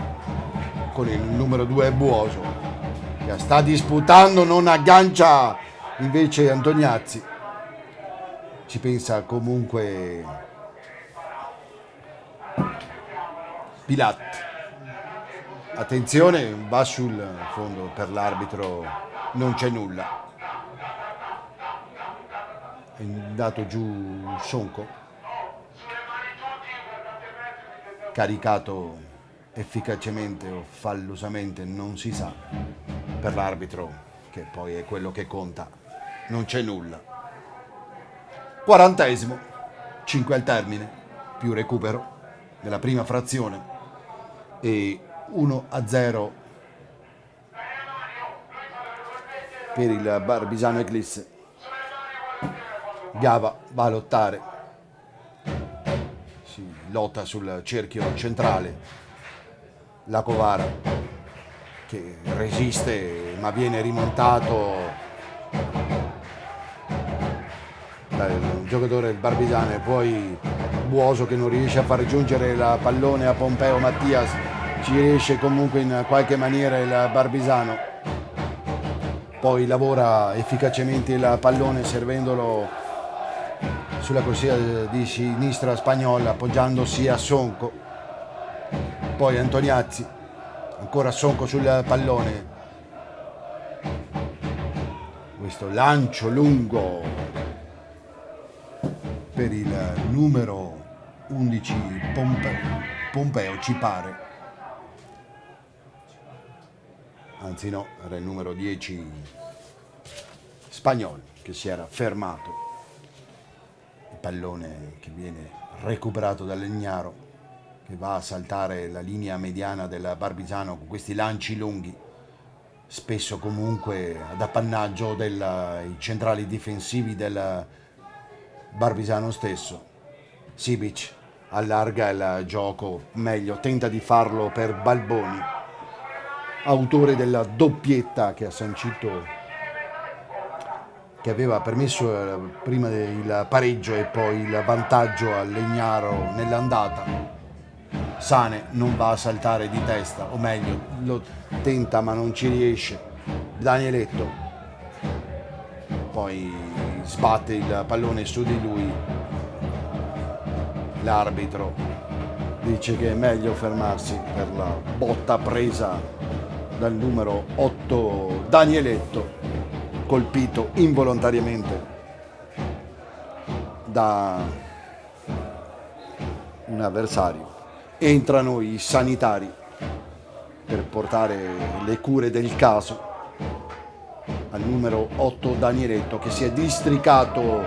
con il numero 2 Buoso che sta disputando, non aggancia invece Antoniazzi. Ci pensa comunque Pilat. Attenzione, va sul fondo per l'arbitro, non c'è nulla. È andato giù Sonko, caricato efficacemente o fallosamente, non si sa, per l'arbitro, che poi è quello che conta, non c'è nulla. 40esimo, 5 al termine, più recupero della prima frazione e 1-0 per il Barbisano Eclisse. Gava va a lottare, si lotta sul cerchio centrale, la Covara che resiste ma viene rimontato dal giocatore del Barbisano e poi Buoso che non riesce a far giungere il pallone a Pompeo Mattias. Ci riesce comunque in qualche maniera il Barbisano, poi lavora efficacemente il pallone servendolo sulla corsia di sinistra spagnola appoggiandosi a Sonko, poi Antoniazzi, ancora Sonko sul pallone, questo lancio lungo per il numero 11 Pompeo ci pare. Anzi no, era il numero 10 Spagnolo che si era fermato. Il pallone che viene recuperato da Legnaro che va a saltare la linea mediana del Barbisano con questi lanci lunghi, spesso comunque ad appannaggio dei centrali difensivi del Barbisano stesso. Sibic allarga il gioco meglio, tenta di farlo per Balboni. autore della doppietta che ha sancito, che aveva permesso prima il pareggio e poi il vantaggio al Legnaro nell'andata. Sane non va a saltare di testa, o meglio, lo tenta ma non ci riesce. Danieletto poi sbatte il pallone su di lui. L'arbitro dice che è meglio fermarsi per la botta presa dal numero 8 Danieletto, colpito involontariamente da un avversario. Entrano i sanitari per portare le cure del caso al numero 8 Danieletto, che si è districato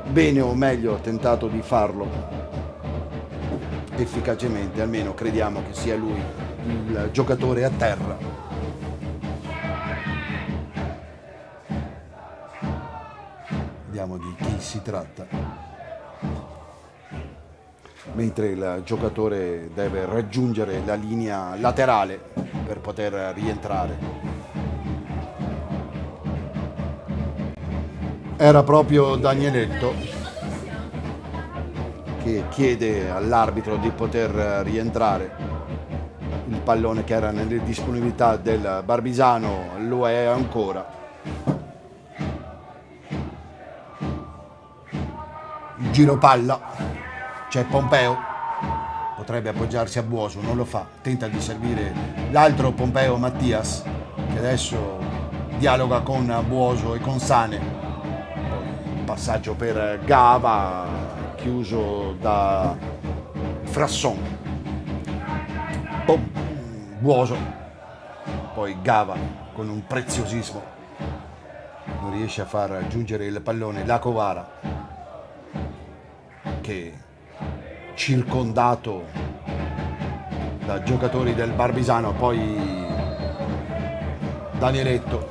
bene, o meglio ha tentato di farlo efficacemente, almeno crediamo che sia lui il giocatore a terra. Vediamo di chi si tratta. Mentre il giocatore deve raggiungere la linea laterale per poter rientrare. Era proprio Danieletto che chiede all'arbitro di poter rientrare. Il pallone, che era nelle disponibilità del Barbisano, lo è ancora. Il giro palla. C'è Pompeo, potrebbe appoggiarsi a Buoso, non lo fa, tenta di servire l'altro Pompeo, Mattias, che adesso dialoga con Buoso e con Sane. Poi passaggio per Gava, chiuso da Frasson. Buoso, poi Gava con un preziosismo non riesce a far raggiungere il pallone Lacovara, che circondato da giocatori del Barbisano. Poi Danieletto,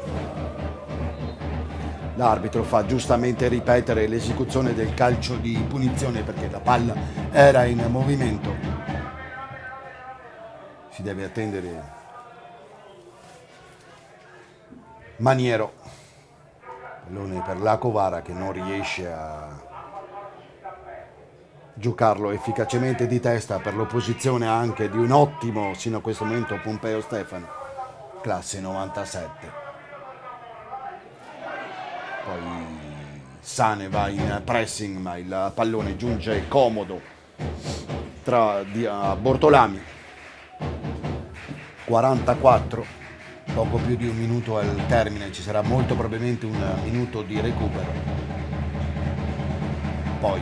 l'arbitro fa giustamente ripetere l'esecuzione del calcio di punizione perché la palla era in movimento. Si deve attendere Maniero, pallone per Lacovara che non riesce a giocarlo efficacemente di testa, per l'opposizione anche di un ottimo sino a questo momento Pompeo Stefano, classe 97. Poi Sane va in pressing ma il pallone giunge comodo a Bortolami. 44, poco più di un minuto al termine, ci sarà molto probabilmente un minuto di recupero. Poi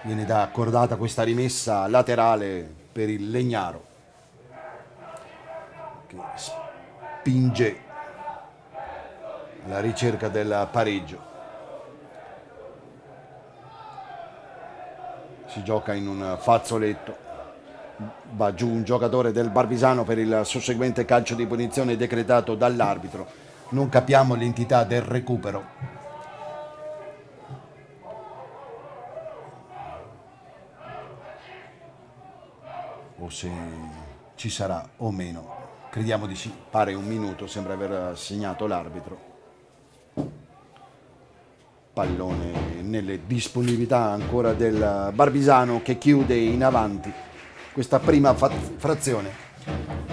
viene da accordata questa rimessa laterale per il Legnaro, che spinge alla ricerca del pareggio. Si gioca in un fazzoletto, va giù un giocatore del Barbisano per il susseguente calcio di punizione decretato dall'arbitro. Non capiamo l'entità del recupero. O se ci sarà o meno, crediamo di sì, pare un minuto, sembra aver segnato l'arbitro. Pallone nelle disponibilità ancora del Barbisano, che chiude in avanti questa prima frazione,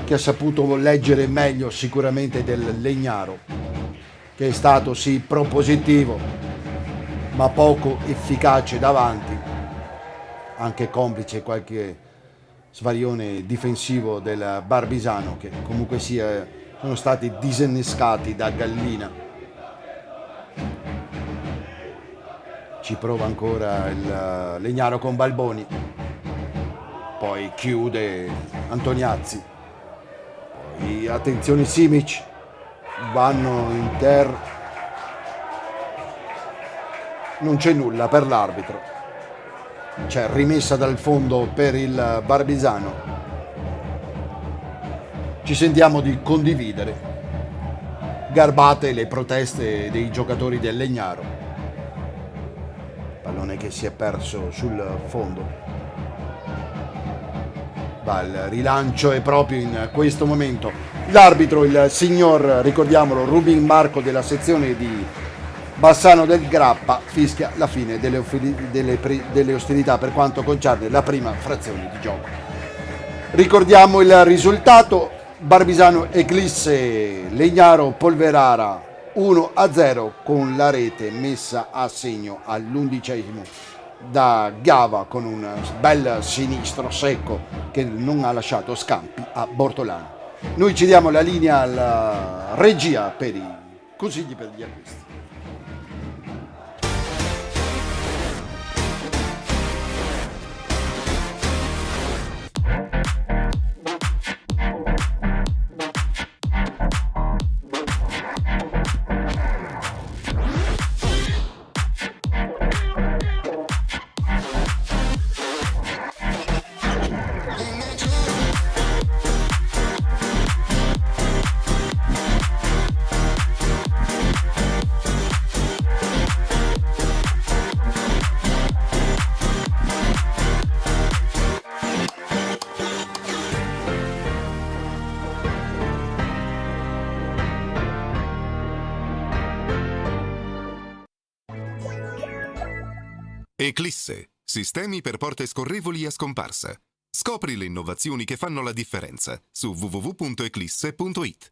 che ha saputo leggere meglio sicuramente del Legnaro, che è stato sì propositivo ma poco efficace davanti, anche complice qualche svarione difensivo del Barbisano, che comunque sia sono stati disinnescati da Gallina. Ci prova ancora il Legnaro con Balboni, poi chiude Antoniazzi, poi attenzione Simic, vanno in terra, non c'è nulla per l'arbitro. C'è rimessa dal fondo per il Barbisano. Ci sentiamo di condividere garbate le proteste dei giocatori del Legnaro. Pallone che si è perso sul fondo. Il rilancio è proprio in questo momento. L'arbitro, il signor, ricordiamolo, Rubin Marco della sezione di Bassano del Grappa, fischia la fine delle ostilità per quanto concerne la prima frazione di gioco. Ricordiamo il risultato: Barbisano Eclisse Legnaro Polverara 1-0, con la rete messa a segno all'11° da Gava con un bel sinistro secco che non ha lasciato scampi a Bortolano. Noi ci diamo la linea alla regia per i consigli per gli acquisti. Eclisse, sistemi per porte scorrevoli a scomparsa. Scopri le innovazioni che fanno la differenza su www.eclisse.it.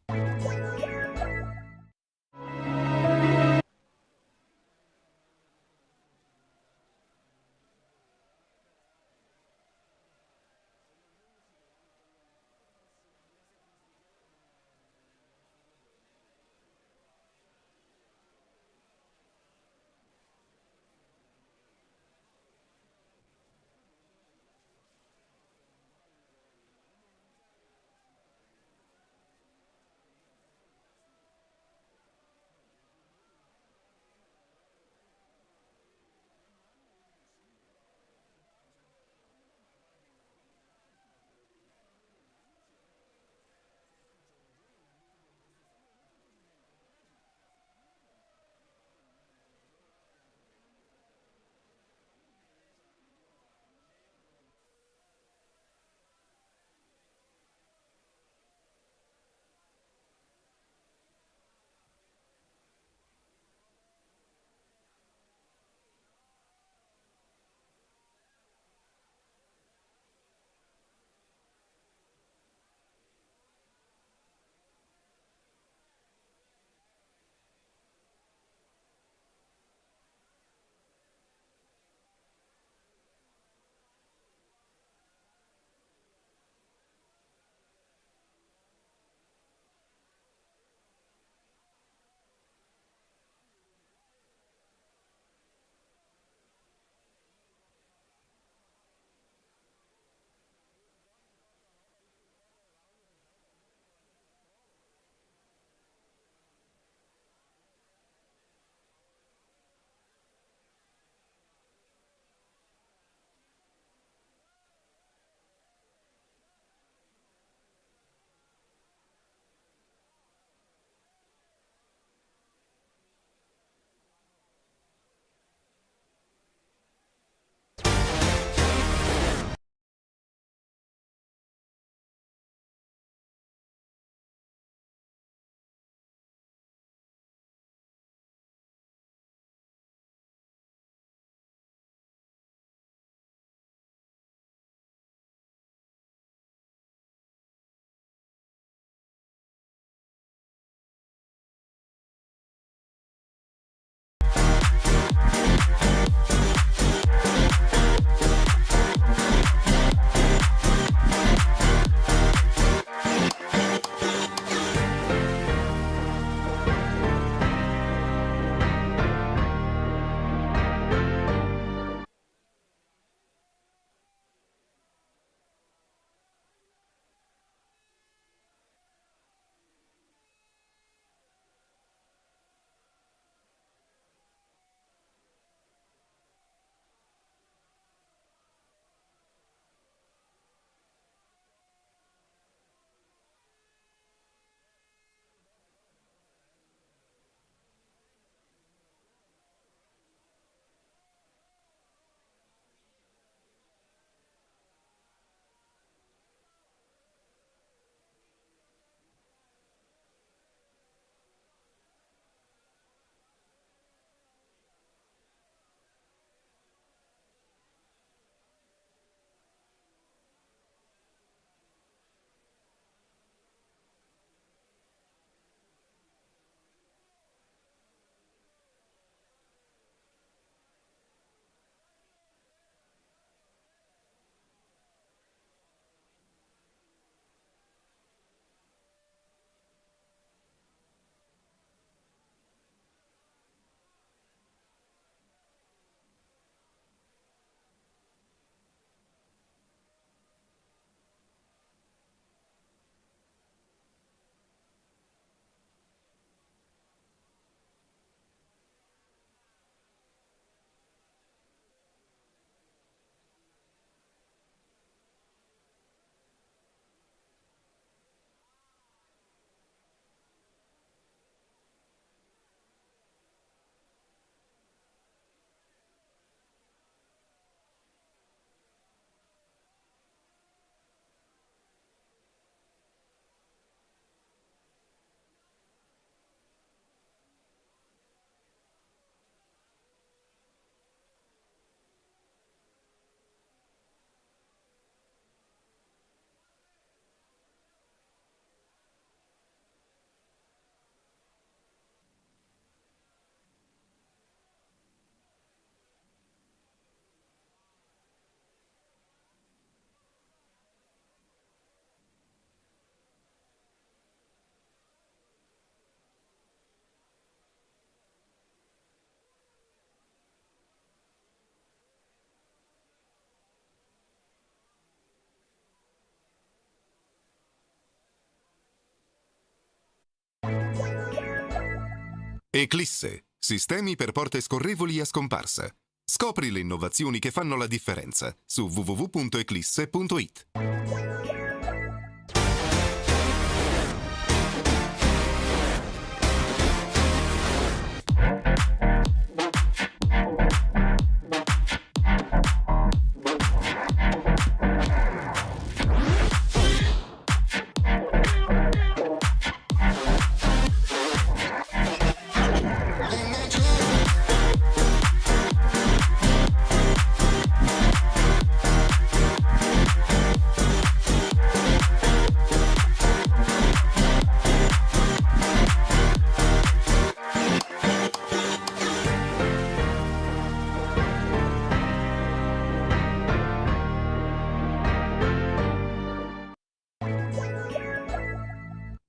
Eclisse, sistemi per porte scorrevoli a scomparsa. Scopri le innovazioni che fanno la differenza su www.eclisse.it.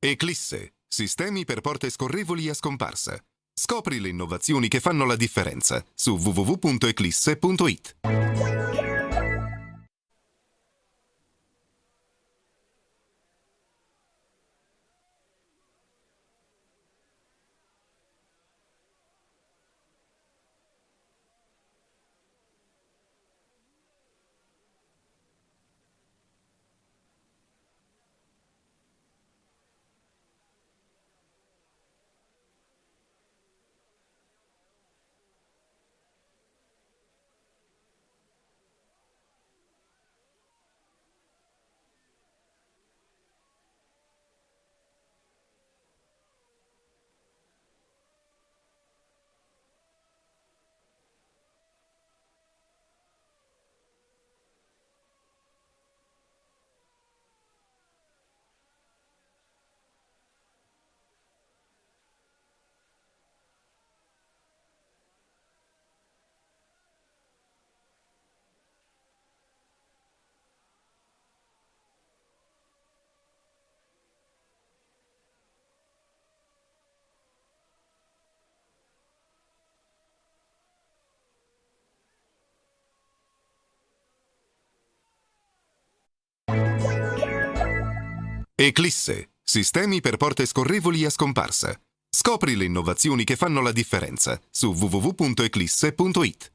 Eclisse, sistemi per porte scorrevoli a scomparsa. Scopri le innovazioni che fanno la differenza su www.eclisse.it. Eclisse, sistemi per porte scorrevoli a scomparsa. Scopri le innovazioni che fanno la differenza su www.eclisse.it.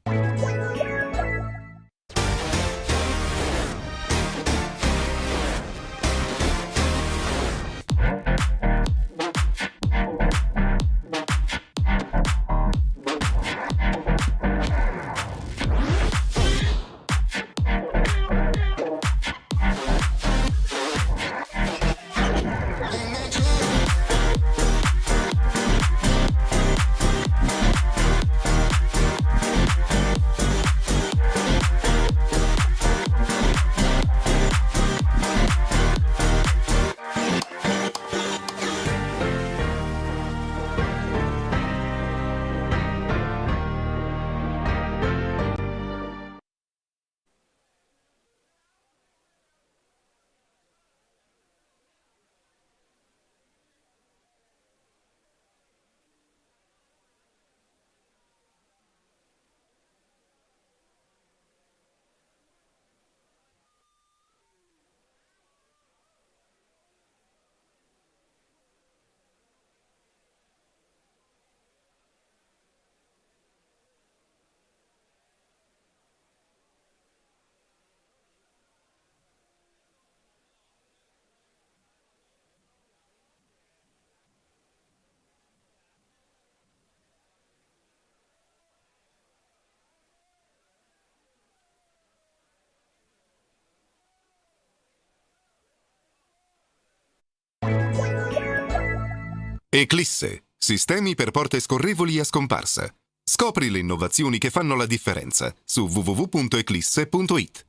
Eclisse, sistemi per porte scorrevoli a scomparsa. Scopri le innovazioni che fanno la differenza su www.eclisse.it.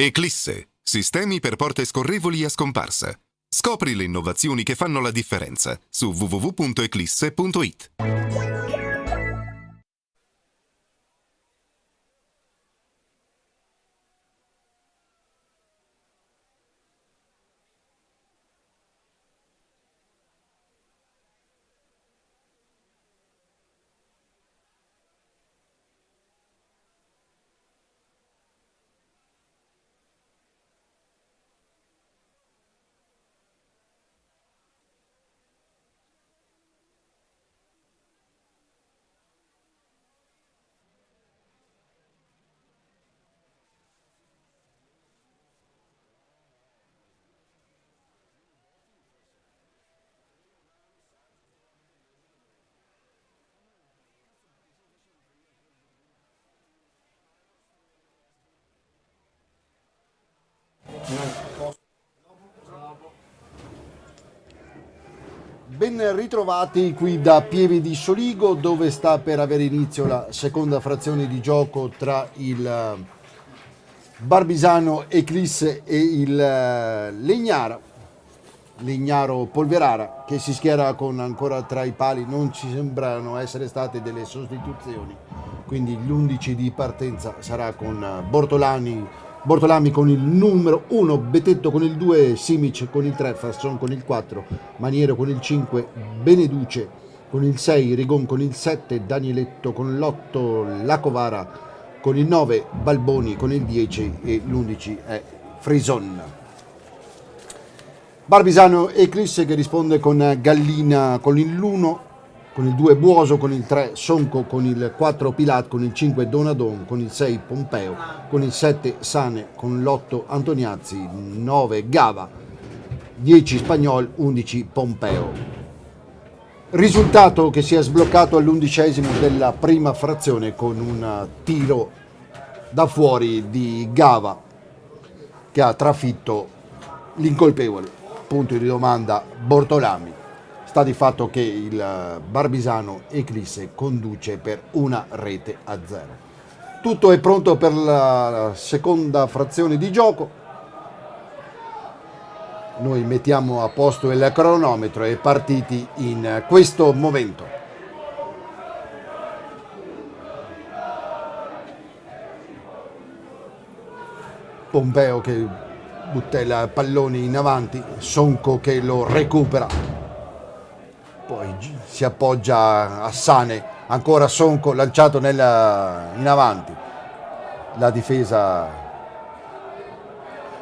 Eclisse, sistemi per porte scorrevoli a scomparsa. Scopri le innovazioni che fanno la differenza su www.eclisse.it. Ben ritrovati qui da Pieve di Soligo, dove sta per avere inizio la seconda frazione di gioco tra il Barbisano Eclisse e il Legnaro Polverara, che si schiera con ancora tra i pali. Non ci sembrano essere state delle sostituzioni, quindi l'11 di partenza sarà con Bortolami con il numero 1, Betetto con il 2, Simic con il 3, Fasson con il 4, Maniero con il 5, Beneduce con il 6, Rigon con il 7, Danieletto con l'8, Lacovara con il 9, Balboni con il 10 e l'11 è Frison. Barbisano Eclisse che risponde con Gallina con l'1, con il 2 Buoso, con il 3 Sonco, con il 4 Pilat, con il 5 Donadon, con il 6 Pompeo, con il 7 Sane, con l'8 Antoniazzi, 9 Gava, 10 Spagnol, 11 Pompeo. Risultato che si è sbloccato all'11° della prima frazione con un tiro da fuori di Gava che ha trafitto l'incolpevole. Punto di domanda Bortolami. Sta di fatto che il Barbisano Eclisse conduce per 1-0. Tutto è pronto per la seconda frazione di gioco. Noi mettiamo a posto il cronometro e partiti in questo momento. Pompeo che butta il pallone in avanti, Sonco che lo recupera. Poi si appoggia a Sane, ancora Sonco lanciato in avanti. La difesa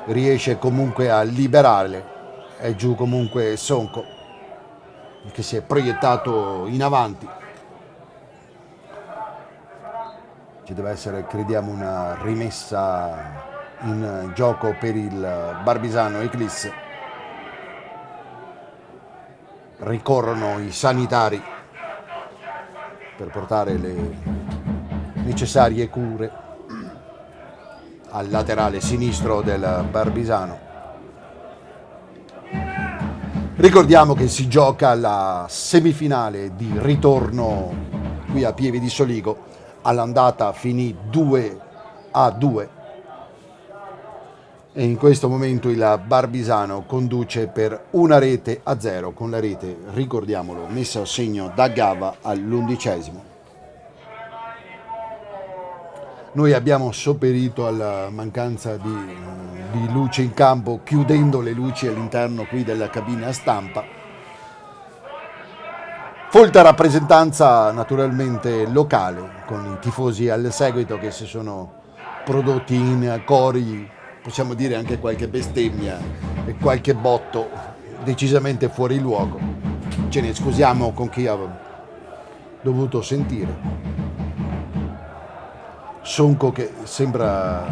riesce comunque a liberarle. È giù comunque Sonco che si è proiettato in avanti. Ci deve essere, crediamo, una rimessa in gioco per il Barbisano Eclisse. Ricorrono i sanitari per portare le necessarie cure al laterale sinistro del Barbisano. Ricordiamo che si gioca la semifinale di ritorno qui a Pieve di Soligo. All'andata finì 2-2 e in questo momento il Barbisano conduce per 1-0 con la rete, ricordiamolo, messa a segno da Gava all'11°. Noi abbiamo sopperito alla mancanza di luce in campo, chiudendo le luci all'interno qui della cabina stampa. Folta rappresentanza naturalmente locale, con i tifosi al seguito che si sono prodotti in cori, possiamo dire anche qualche bestemmia e qualche botto decisamente fuori luogo. Ce ne scusiamo con chi ha dovuto sentire. Sonco che sembra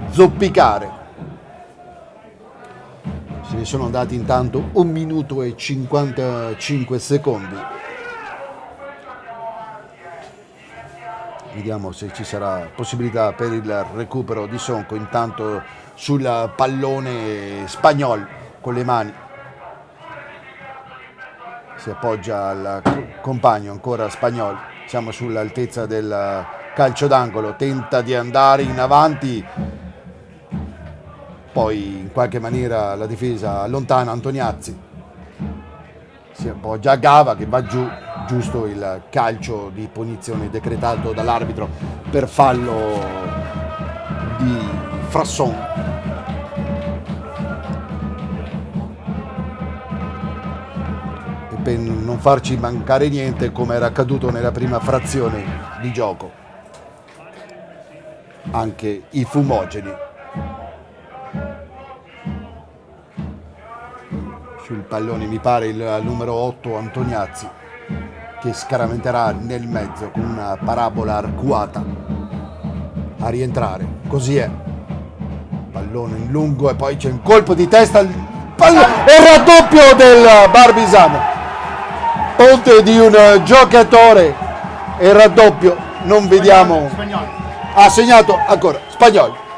zoppicare. Se ne sono andati intanto 1 minuto e 55 secondi. Vediamo se ci sarà possibilità per il recupero di Sonco. Intanto sul pallone Spagnol con le mani. Si appoggia al compagno, ancora Spagnol. Siamo sull'altezza del calcio d'angolo. Tenta di andare in avanti. poi in qualche maniera la difesa allontana Antoniazzi, si appoggia a Gava che va giù, giusto il calcio di punizione decretato dall'arbitro per fallo di Frasson. E per non farci mancare niente, come era accaduto nella prima frazione di gioco, anche i fumogeni. Sul pallone mi pare il numero 8 Antoniazzi, che scaraventerà nel mezzo con una parabola arcuata a rientrare. Così è, pallone in lungo e poi c'è un colpo di testa, il raddoppio del Barbisano, ponte di un giocatore e il raddoppio. Non vediamo, ha segnato ancora Spagnolo.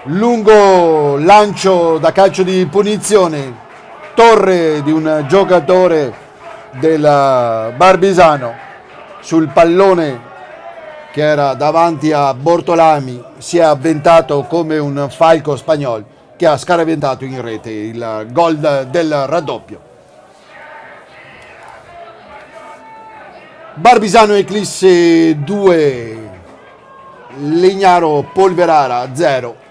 Lungo lancio da calcio di punizione, torre di un giocatore del Barbisano sul pallone che era davanti a Bortolami, si è avventato come un falco spagnolo che ha scaraventato in rete il gol del raddoppio. Barbisano Eclisse 2, Legnaro Polverara 0.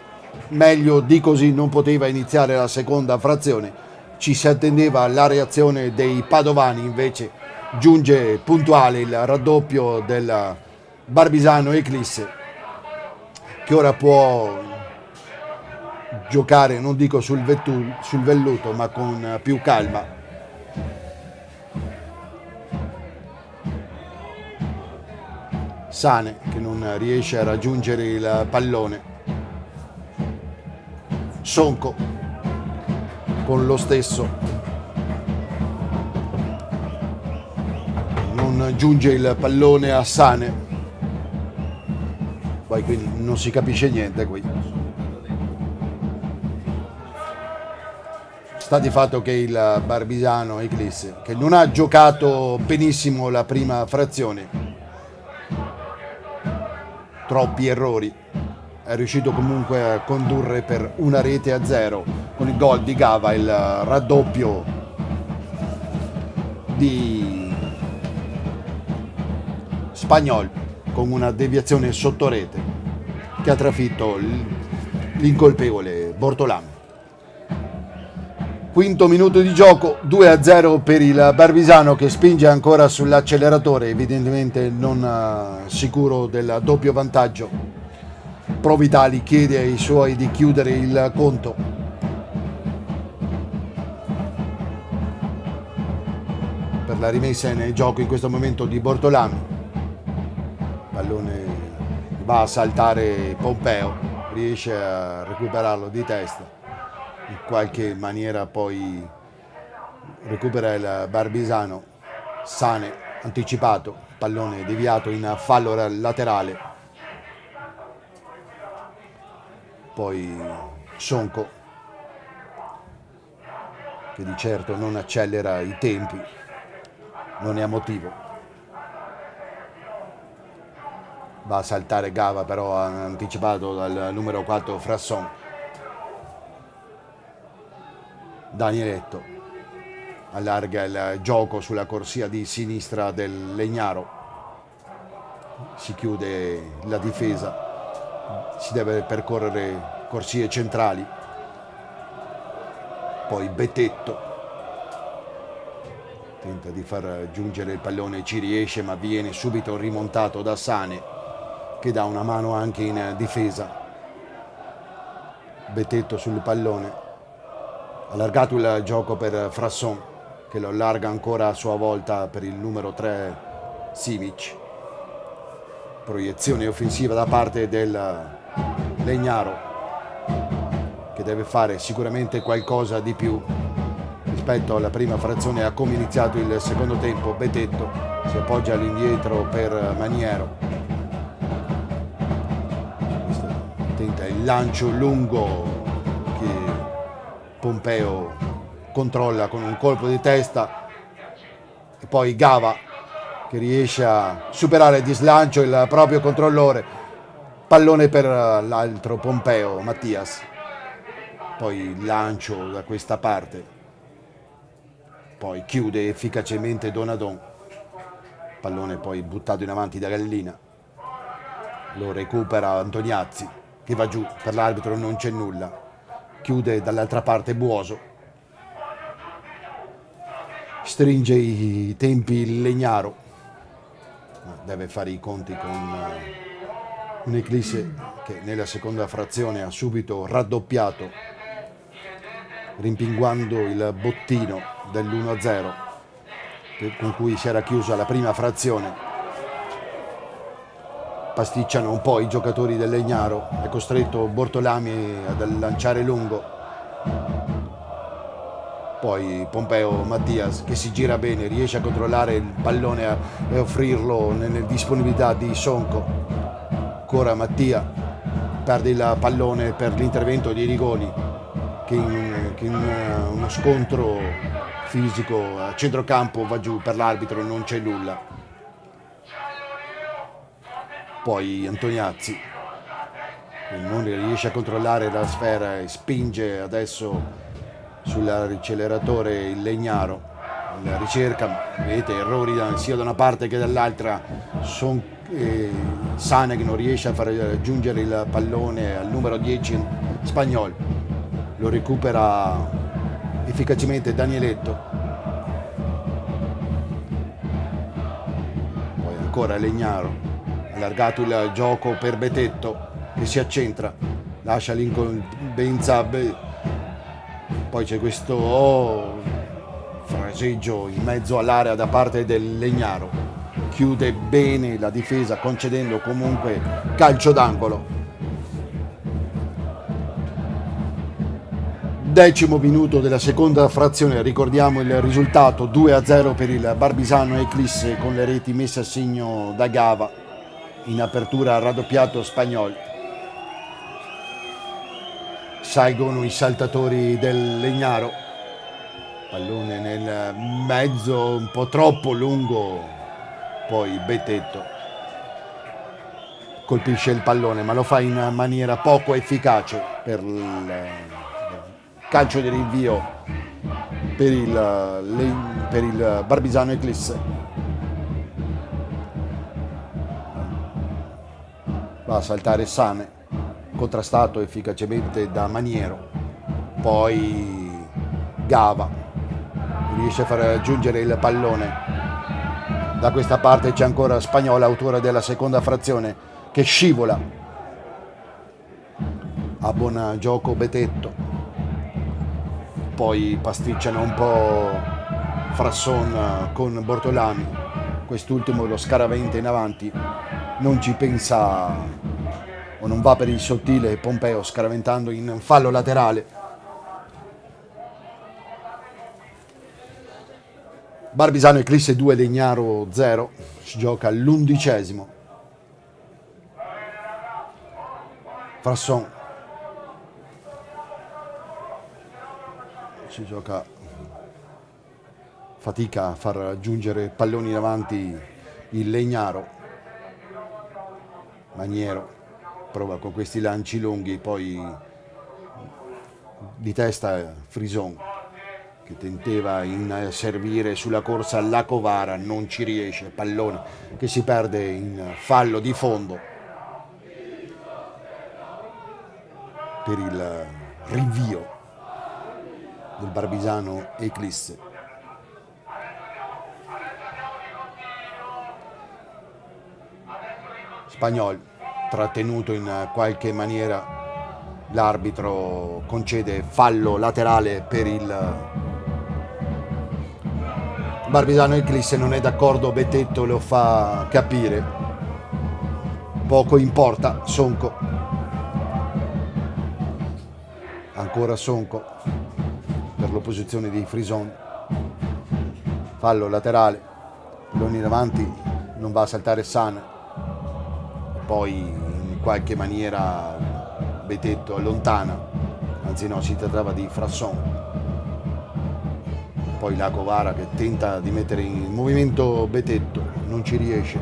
Meglio di così non poteva iniziare la seconda frazione, ci si attendeva la reazione dei padovani, invece giunge puntuale il raddoppio del Barbisano Eclisse, che ora può giocare, non dico sul velluto, ma con più calma. Sane che non riesce a raggiungere il pallone. Sonco con lo stesso, non giunge il pallone a Sane, poi quindi non si capisce niente qui. Sta di fatto che il Barbisano Eclisse, che non ha giocato benissimo la prima frazione, troppi errori, è riuscito comunque a condurre per 1-0 con il gol di Gava, il raddoppio di Spagnol con una deviazione sotto rete che ha trafitto l'incolpevole Bortolami. Quinto minuto di gioco, 2-0 per il Barbisano, che spinge ancora sull'acceleratore, evidentemente non sicuro del doppio vantaggio. Provitali chiede ai suoi di chiudere il conto. Per la rimessa in gioco in questo momento di Bortolami. Pallone va a saltare Pompeo, riesce a recuperarlo di testa. In qualche maniera poi recupera il Barbisano. Sane anticipato, pallone deviato in fallo laterale. Poi Sonco, che di certo non accelera i tempi, non ne ha motivo. Va a saltare Gava, però anticipato dal numero 4 Frasson. Danieletto allarga il gioco sulla corsia di sinistra del Legnaro, si chiude la difesa, si deve percorrere corsie centrali. Poi Betetto tenta di far giungere il pallone, ci riesce ma viene subito rimontato da Sane, che dà una mano anche in difesa. Betetto sul pallone, allargato il gioco per Frasson, che lo allarga ancora a sua volta per il numero 3 Simic. Proiezione offensiva da parte del Legnaro, che deve fare sicuramente qualcosa di più rispetto alla prima frazione a come è iniziato il secondo tempo. Betetto si appoggia all'indietro per Maniero, tenta il lancio lungo che Pompeo controlla con un colpo di testa, e poi Gava che riesce a superare di slancio il proprio controllore, pallone per l'altro Pompeo Mattias, poi lancio da questa parte, poi chiude efficacemente Donadon, pallone poi buttato in avanti da Gallina, lo recupera Antoniazzi che va giù, per l'arbitro non c'è nulla, chiude dall'altra parte Buoso, stringe i tempi il Legnaro, deve fare i conti con un Eclisse che nella seconda frazione ha subito raddoppiato, rimpinguando il bottino dell'1-0 con cui si era chiusa la prima frazione. Pasticciano un po' i giocatori del Legnaro, è costretto Bortolami a lanciare lungo, poi Pompeo Mattias che si gira bene, riesce a controllare il pallone e offrirlo nelle disponibilità di Sonco. Ancora Mattia perde il pallone per l'intervento di Rigoni che in uno scontro fisico a centrocampo va giù, per l'arbitro non c'è nulla. Poi Antoniazzi che non riesce a controllare la sfera e spinge adesso sull'acceleratore il Legnaro, la ricerca, vedete errori sia da una parte che dall'altra, Sane che non riesce a far raggiungere il pallone al numero 10 Spagnol, lo recupera efficacemente Danieletto, poi ancora Legnaro, allargato il gioco per Betetto che si accentra, lascia l'incombenza, poi c'è questo fraseggio in mezzo all'area da parte del Legnaro, chiude bene la difesa concedendo comunque calcio d'angolo. 10° minuto della seconda frazione, ricordiamo il risultato 2-0 per il Barbisano Eclisse con le reti messe a segno da Gava. In apertura raddoppiato Spagnol, salgono i saltatori del Legnaro, pallone nel mezzo un po' troppo lungo, poi Betetto colpisce il pallone ma lo fa in maniera poco efficace per il calcio di rinvio per il Barbisano Eclisse. Va a saltare Sane, contrastato efficacemente da Maniero, poi Gava riesce a far raggiungere il pallone, da questa parte c'è ancora Spagnol, autore della seconda frazione, che scivola, a buon gioco Betetto, poi pasticciano un po' Frasson con Bortolami, quest'ultimo lo scaraventa in avanti, non ci pensa o non va per il sottile Pompeo, scaraventando in fallo laterale. Barbisano Eclisse 2, Legnaro 0, si gioca all'11°. Frasson si gioca, fatica a far raggiungere palloni in avanti il Legnaro. Maniero prova con questi lanci lunghi, poi di testa Frison che tentava in servire sulla corsa alla Covara, non ci riesce, pallone che si perde in fallo di fondo per il rinvio del Barbisano Eclisse. Spagnol trattenuto in qualche maniera, l'arbitro concede fallo laterale per il Barbisano Eclisse, non è d'accordo Betetto, lo fa capire, poco importa. Sonco, ancora Sonco per l'opposizione di Frison, fallo laterale, pallone in avanti, non va a saltare Sane, poi in qualche maniera Betetto allontana, anzi no, si trattava di Frasson, poi la Covara che tenta di mettere in movimento Betetto, non ci riesce,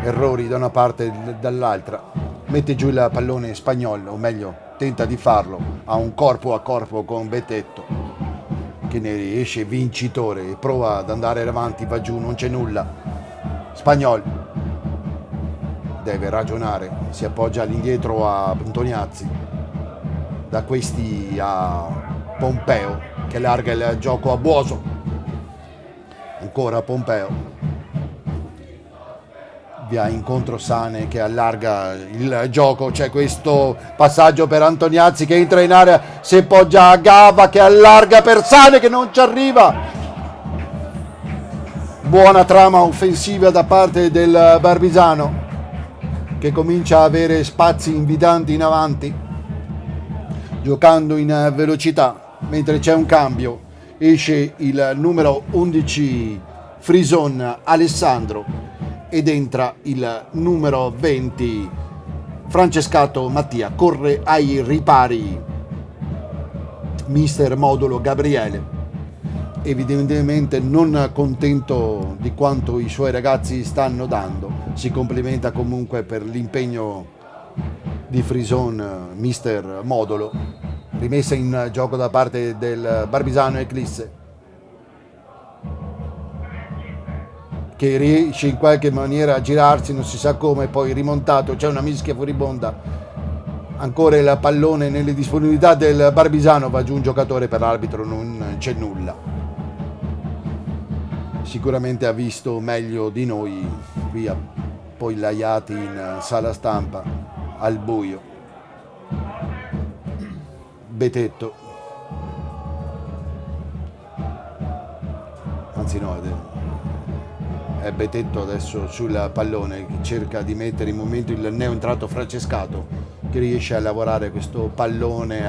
errori da una parte e dall'altra, mette giù il pallone Spagnol, o meglio tenta di farlo, ha un corpo a corpo con Betetto che ne esce vincitore e prova ad andare avanti, va giù, non c'è nulla. Spagnol deve ragionare, si appoggia all'indietro a Antoniazzi, da questi a Pompeo che larga il gioco a Buoso, ancora Pompeo, via incontro Sane che allarga il gioco, c'è questo passaggio per Antoniazzi che entra in area, si appoggia a Gava che allarga per Sane che non ci arriva. Buona trama offensiva da parte del Barbisano che comincia a avere spazi invitanti in avanti, giocando in velocità, mentre c'è un cambio, esce il numero 11 Frison Alessandro ed entra il numero 20 Francescato Mattia. Corre ai ripari mister Modulo Gabriele, evidentemente non contento di quanto i suoi ragazzi stanno dando. Si complimenta comunque per l'impegno di Frison mister Modulo. Rimessa in gioco da parte del Barbisano Eclisse, che riesce in qualche maniera a girarsi, non si sa come, poi rimontato, c'è una mischia furibonda, ancora il pallone nelle disponibilità del Barbisano, va giù un giocatore, per l'arbitro non c'è nulla. Sicuramente ha visto meglio di noi qui appollaiati in sala stampa al buio. Betetto, anzi no, è Betetto adesso sul pallone, cerca di mettere in movimento il neoentrato Francescato che riesce a lavorare questo pallone,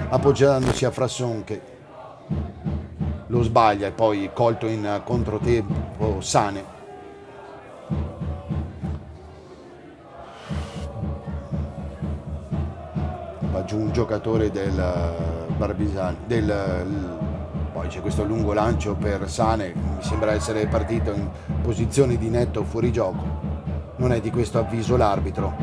appoggiandosi a Frasson che lo sbaglia e poi colto in controtempo Sane. Va giù un giocatore del Barbisano, poi c'è questo lungo lancio per Sane, mi sembra essere partito in posizione di netto fuorigioco, non è di questo avviso l'arbitro.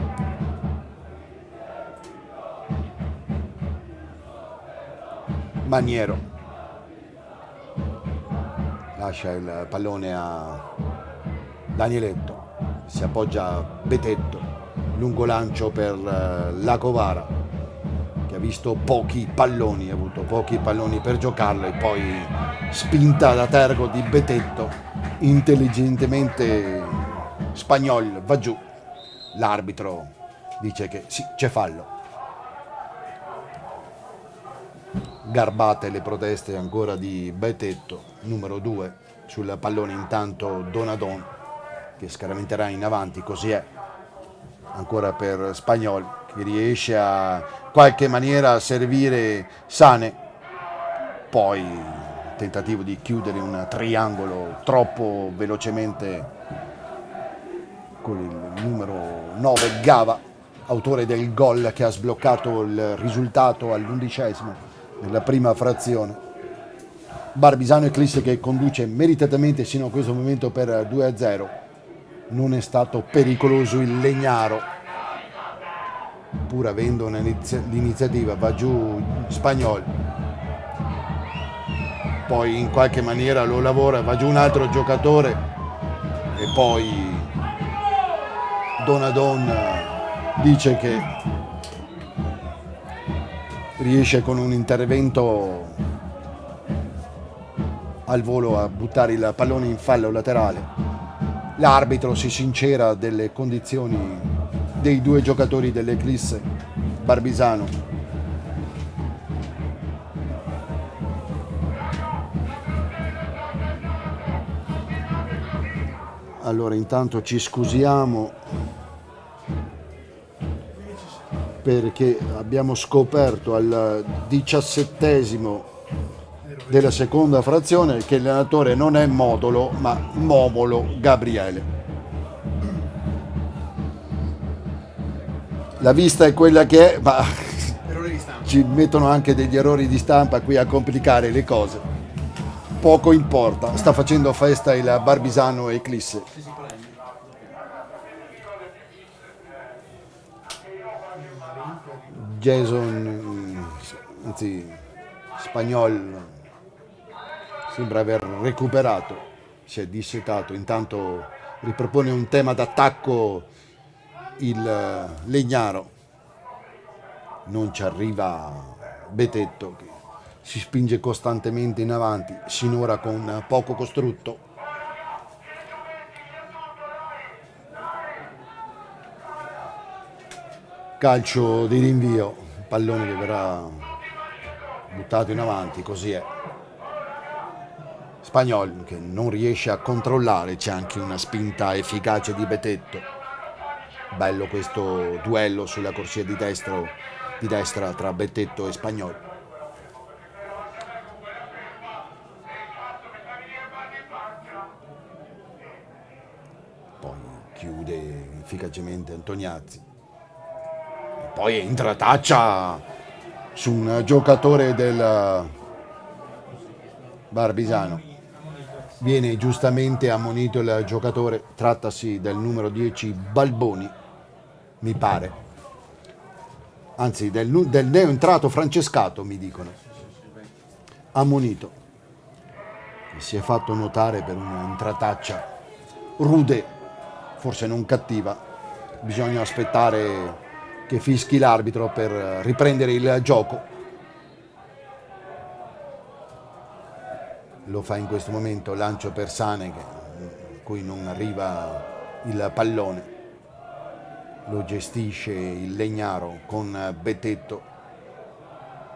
Maniero lascia il pallone a Danieletto, si appoggia a Betetto, lungo lancio per Lacovara che ha visto pochi palloni, ha avuto pochi palloni per giocarlo e poi spinta da tergo di Betetto, intelligentemente Spagnol va giù, l'arbitro dice che sì, c'è fallo. Garbate le proteste ancora di Betetto, numero 2 sul pallone, intanto Donadon che scaraventerà in avanti, così è, ancora per Spagnol che riesce a qualche maniera a servire Sane, poi tentativo di chiudere un triangolo troppo velocemente con il numero 9 Gava, autore del gol che ha sbloccato il risultato all'11° nella prima frazione. Barbisano Eclisse che conduce meritatamente sino a questo momento per 2-0, non è stato pericoloso il Legnaro pur avendo l'iniziativa, va giù Spagnol, poi in qualche maniera lo lavora, va giù un altro giocatore e poi Donadon dice che riesce con un intervento al volo a buttare il pallone in fallo laterale. L'arbitro si sincera delle condizioni dei due giocatori dell'Eclisse Barbisano. Allora intanto ci scusiamo perché abbiamo scoperto al 17° della seconda frazione che l'allenatore non è Modulo ma Momolo Gabriele. La vista è quella che è, ma ci mettono anche degli errori di stampa qui a complicare le cose. poco importa, sta facendo festa il Barbisano Eclisse. Jason, anzi Spagnol, sembra aver recuperato, si è dissetato, intanto ripropone un tema d'attacco il Legnaro, non ci arriva Betetto che si spinge costantemente in avanti, sinora con poco costrutto. Calcio di rinvio, pallone che verrà buttato in avanti, così è. Spagnol che non riesce a controllare, c'è anche una spinta efficace di Betetto. Bello questo duello sulla corsia di destra tra Betetto e Spagnol. Poi chiude efficacemente Antoniazzi. Poi entra Taccia su un giocatore del Barbisano. Viene giustamente ammonito il giocatore, trattasi del numero 10 Balboni, mi pare. Anzi, del neo entrato Francescato, mi dicono. Ammonito. Che si è fatto notare per un'entrataccia rude, forse non cattiva. Bisogna aspettare che fischi l'arbitro per riprendere il gioco. Lo fa in questo momento, lancio per Sane, cui non arriva il pallone. Lo gestisce il Legnaro con Betetto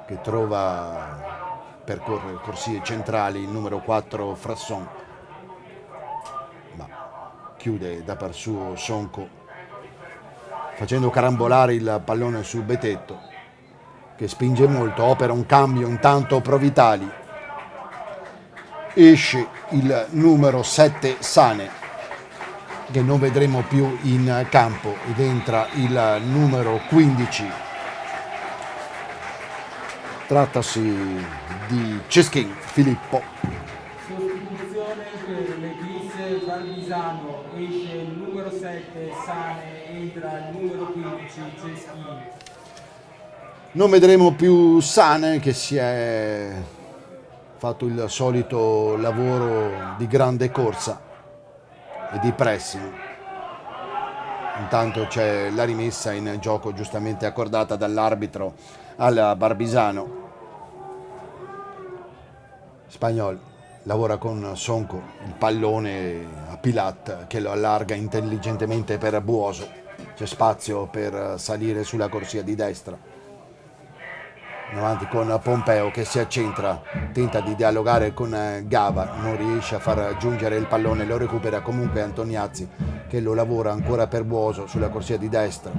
che trova, percorre corsie centrali il numero 4 Frasson, ma chiude da par suo Sonco, facendo carambolare il pallone su Betetto che spinge molto, opera un cambio intanto Provitali, esce il numero 7 Sane che non vedremo più in campo ed entra il numero 15, trattasi di Ceschin Filippo. Sostituzione per l'Eclisse Barbisano, esce il numero 7 Sane, entra il numero 15 Ceschin. Non vedremo più Sane che si è fatto il solito lavoro di grande corsa e di pressing. Intanto c'è la rimessa in gioco giustamente accordata dall'arbitro al Barbisano. Spagnol lavora con Sonco, il pallone a Pilat che lo allarga intelligentemente per Buoso. C'è spazio per salire sulla corsia di destra. In avanti con Pompeo che si accentra, tenta di dialogare con Gava, non riesce a far giungere il pallone, lo recupera comunque Antoniazzi che lo lavora ancora per Buoso sulla corsia di destra.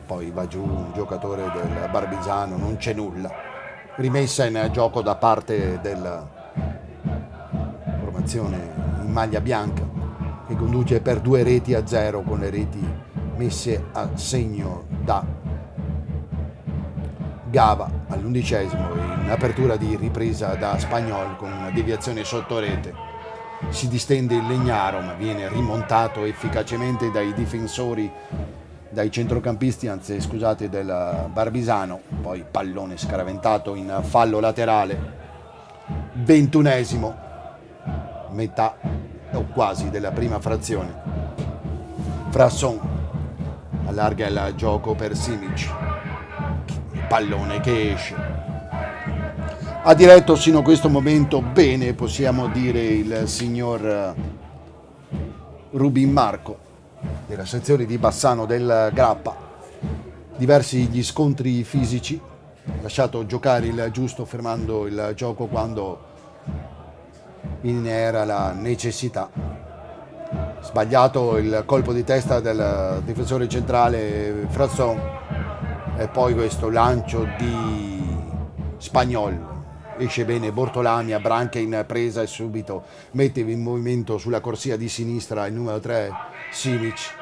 Poi va giù un giocatore del Barbisano, non c'è nulla. Rimessa in gioco da parte della formazione in maglia bianca che conduce per 2-0 con le reti messe a segno da Gava all'11° in apertura di ripresa da Spagnol con una deviazione sotto rete. Si distende il Legnaro ma viene rimontato efficacemente dai difensori, dai centrocampisti, del Barbisano. Poi pallone scaraventato in fallo laterale. 21°, metà o quasi della prima frazione. Frasson allarga il gioco per Simic. Pallone che esce. Ha diretto sino a questo momento bene, possiamo dire, il signor Rubin Marco della sezione di Bassano del Grappa. Diversi gli scontri fisici, lasciato giocare il giusto fermando il gioco quando in era la necessità. Sbagliato il colpo di testa del difensore centrale Frasson. E poi questo lancio di Spagnol, esce bene Bortolami, Branca in presa e subito mette in movimento sulla corsia di sinistra il numero 3 Simic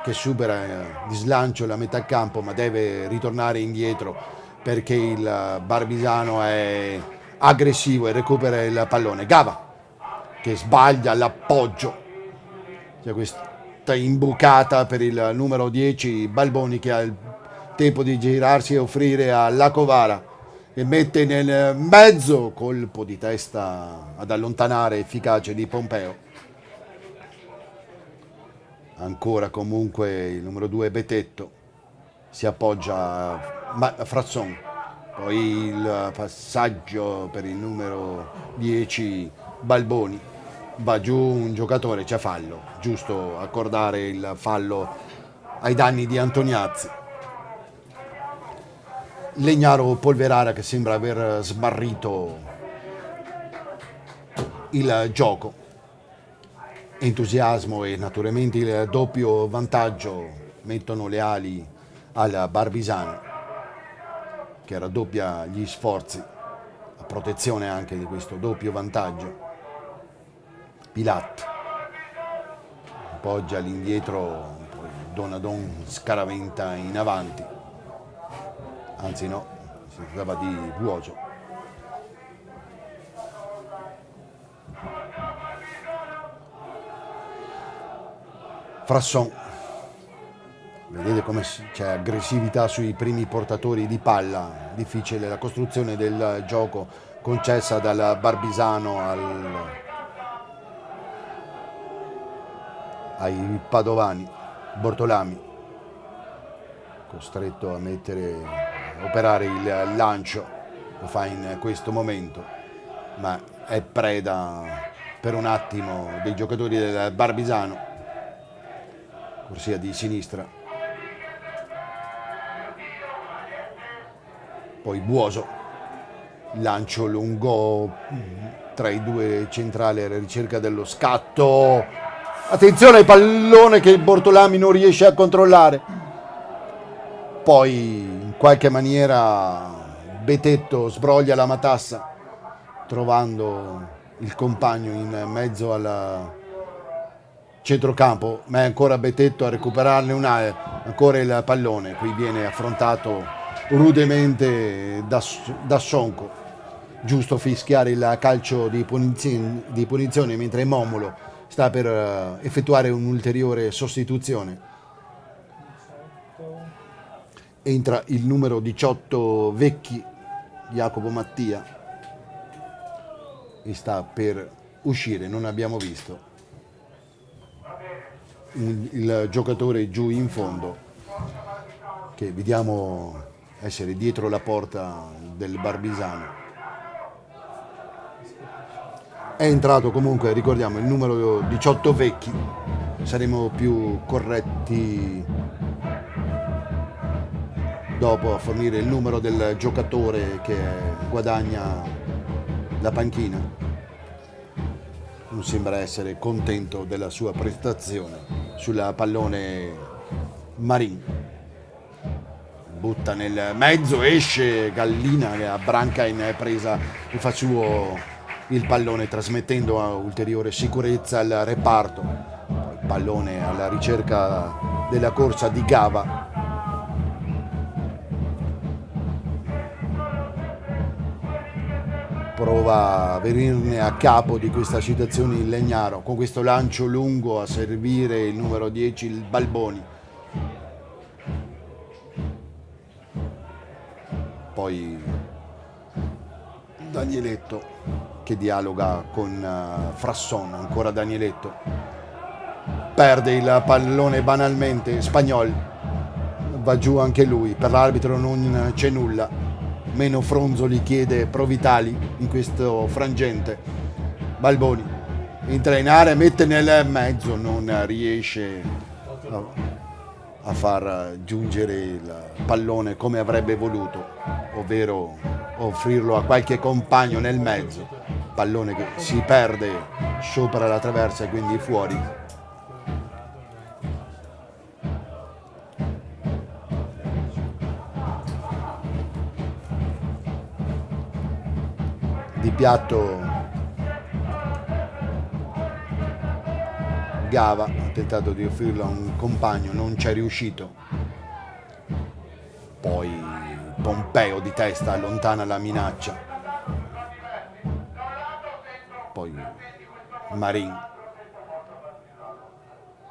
che supera di slancio la metà campo ma deve ritornare indietro perché il Barbisano è aggressivo e recupera il pallone. Gava che sbaglia l'appoggio, c'è questa imbucata per il numero 10 Balboni, che ha il tempo di girarsi e offrire a Lacovara, e mette nel mezzo, colpo di testa ad allontanare efficace di Pompeo. Ancora comunque il numero 2 Betetto si appoggia a Frasson, poi il passaggio per il numero 10 Balboni, va giù un giocatore, c'è fallo, giusto accordare il fallo ai danni di Antoniazzi. Legnaro Polverara che sembra aver smarrito il gioco. Entusiasmo e naturalmente il doppio vantaggio mettono le ali al Barbisano, che raddoppia gli sforzi a protezione anche di questo doppio vantaggio. Pilat appoggia all'indietro, poi Donadon scaraventa in avanti, anzi no, si trattava di Buoso. Frasson, vedete come c'è aggressività sui primi portatori di palla, difficile la costruzione del gioco concessa dal Barbisano ai padovani. Bortolami costretto a operare il lancio, lo fa in questo momento, ma è preda per un attimo dei giocatori del Barbisano. Corsia di sinistra, poi Buoso, lancio lungo tra i due centrali alla ricerca dello scatto, attenzione al pallone che Bortolami non riesce a controllare, poi in qualche maniera Betetto sbroglia la matassa trovando il compagno in mezzo al centrocampo, ma è ancora Betetto a recuperarne ancora il pallone. Qui viene affrontato rudemente da Sonco, giusto fischiare il calcio di punizione mentre Momolo sta per effettuare un'ulteriore sostituzione. Entra il numero 18 Vecchi, Jacopo Mattia, e sta per uscire, non abbiamo visto il giocatore giù in fondo, che vediamo essere dietro la porta del Barbisano. È entrato comunque, ricordiamo, il numero 18 Vecchi, saremo più corretti dopo a fornire il numero del giocatore che guadagna la panchina. Non sembra essere contento della sua prestazione sul pallone Marin. Butta nel mezzo, esce Gallina che abbranca in presa e fa suo il pallone, trasmettendo ulteriore sicurezza al reparto. Il pallone alla ricerca della corsa di Gava. Prova a venirne a capo di questa situazione il Legnaro, con questo lancio lungo a servire il numero 10 il Balboni. Poi Danieletto che dialoga con Frasson, ancora Danieletto, perde il pallone banalmente, Spagnol va giù anche lui, per l'arbitro non c'è nulla. Meno Fronzoli chiede Provitali in questo frangente. Balboni entra in area, mette nel mezzo, non riesce a far giungere il pallone come avrebbe voluto, ovvero offrirlo a qualche compagno nel mezzo. Pallone che si perde sopra la traversa e quindi fuori. Di piatto Gava ha tentato di offrirlo a un compagno, non ci è riuscito. Poi Pompeo di testa allontana la minaccia. poi Marin,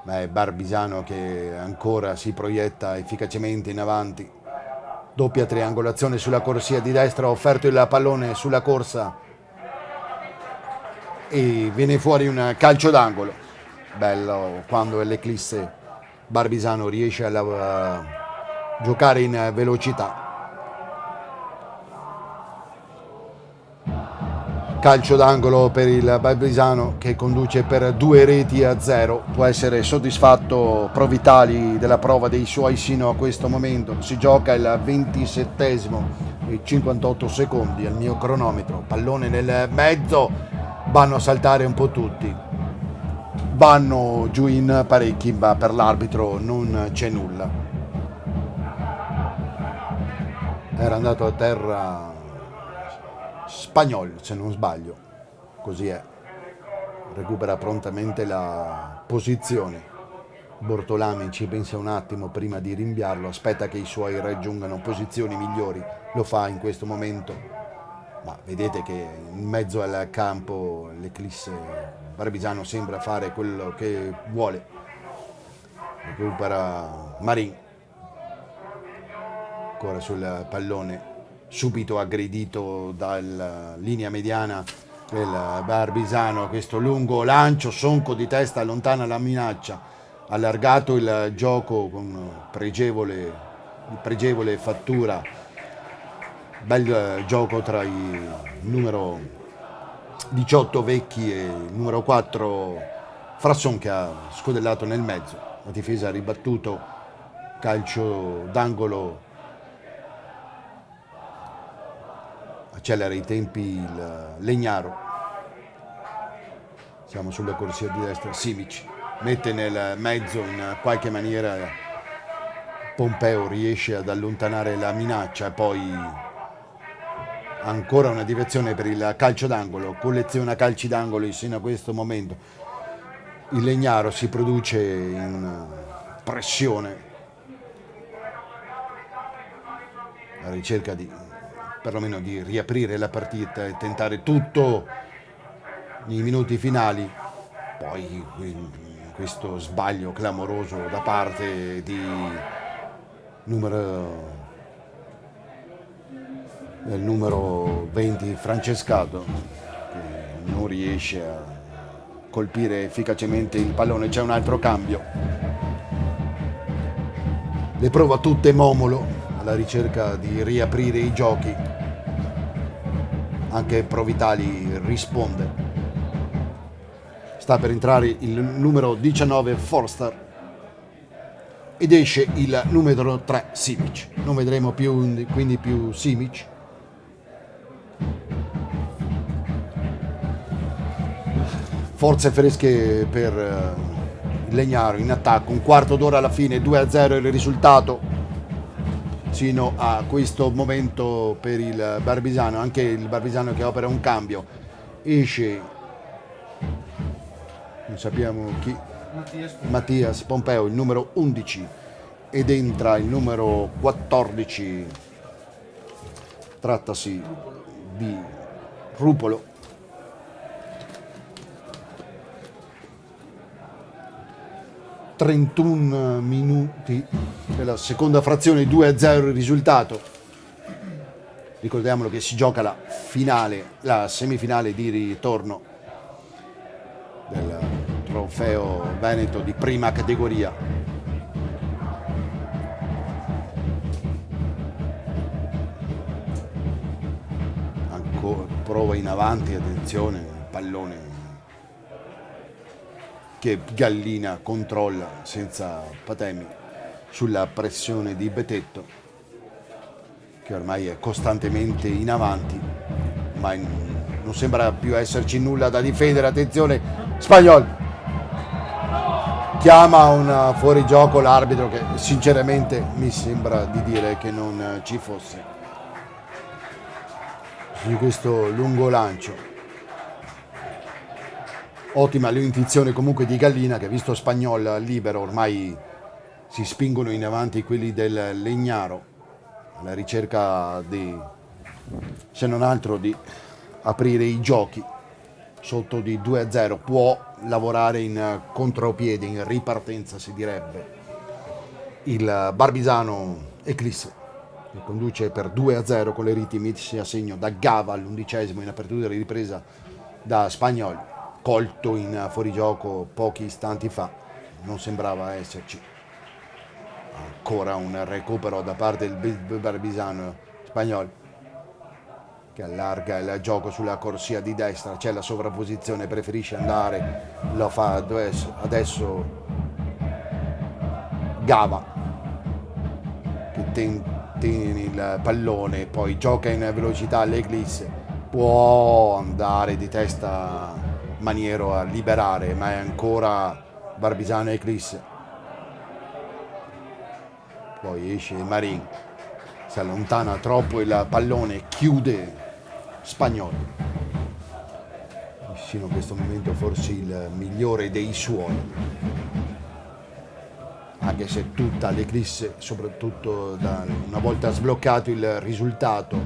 ma è Barbisano che ancora si proietta efficacemente in avanti, doppia triangolazione sulla corsia di destra, ha offerto il pallone sulla corsa e viene fuori un calcio d'angolo. Bello quando l'Eclisse Barbisano riesce a giocare in velocità. Calcio d'angolo per il Barbisano che conduce per 2-0. Può essere soddisfatto Provitali della prova dei suoi sino a questo momento. Si gioca il 27esimo e 58 secondi al mio cronometro. Pallone nel mezzo, vanno a saltare un po' tutti, vanno giù in parecchi, ma per l'arbitro non c'è nulla. Era andato a terra Spagnol, se non sbaglio, così è, recupera prontamente la posizione. Bortolami ci pensa un attimo prima di rinviarlo, aspetta che i suoi raggiungano posizioni migliori, lo fa in questo momento, ma vedete che in mezzo al campo l'Eclisse Barbisano sembra fare quello che vuole. Recupera Marin, ancora sul pallone, subito aggredito dalla linea mediana del Barbisano. Questo lungo lancio, Sonco di testa allontana la minaccia, allargato il gioco con pregevole fattura. Bel gioco tra i numero 18 Vecchi e il numero 4 Frasson, che ha scodellato nel mezzo. La difesa ha ribattuto, calcio d'angolo. Accelera i tempi il Legnaro. Siamo sulla corsia di destra. Simic mette nel mezzo, in qualche maniera Pompeo riesce ad allontanare la minaccia, e poi ancora una direzione per il calcio d'angolo. Colleziona calci d'angolo sino a questo momento. Il Legnaro si produce in pressione, alla ricerca di perlomeno di riaprire la partita e tentare tutto nei minuti finali. Poi questo sbaglio clamoroso da parte di del numero 20 Francescato, che non riesce a colpire efficacemente il pallone. C'è un altro cambio, le prova tutte Momolo alla ricerca di riaprire i giochi. Anche Provitali risponde. Sta per entrare il numero 19 Forster ed esce il numero 3 Simic. Non vedremo quindi più Simic. Forze fresche per il Legnaro in attacco. Un quarto d'ora alla fine, 2-0 il risultato sino a questo momento per il Barbisano. Anche il Barbisano che opera un cambio, esce, non sappiamo chi, Mattias Pompeo, il numero 11, ed entra il numero 14, trattasi di Rupolo. ...31 minuti della seconda frazione, 2-0 il risultato. Ricordiamolo che si gioca la semifinale di ritorno del trofeo Veneto di prima categoria. Ancora prova in avanti, attenzione, il pallone che Gallina controlla senza patemi sulla pressione di Betetto, che ormai è costantemente in avanti, ma non sembra più esserci nulla da difendere. Attenzione, Spagnol chiama un fuorigioco l'arbitro, che sinceramente mi sembra di dire che non ci fosse, su questo lungo lancio. Ottima l'intuizione comunque di Gallina, che visto Spagnol libero ormai si spingono in avanti quelli del Legnaro alla ricerca di, se non altro, di aprire i giochi. sotto di 2-0, può lavorare in contropiede, in ripartenza si direbbe, il Barbisano Eclisse, che conduce per 2-0 con le reti messi a segno da Gava all'11° in apertura di ripresa da Spagnol, colto in fuorigioco pochi istanti fa, non sembrava esserci. Ancora un recupero da parte del Barbisano Spagnol, che allarga il gioco sulla corsia di destra, c'è la sovrapposizione, preferisce andare, lo fa adesso Gava, che tiene il pallone, poi gioca in velocità l'Eclisse, può andare di testa Maniero a liberare, ma è ancora Barbisano Eclisse. Poi esce Marin, si allontana troppo il pallone, chiude Spagnolo, sino a questo momento forse il migliore dei suoi, anche se tutta l'Eclisse, soprattutto una volta sbloccato il risultato,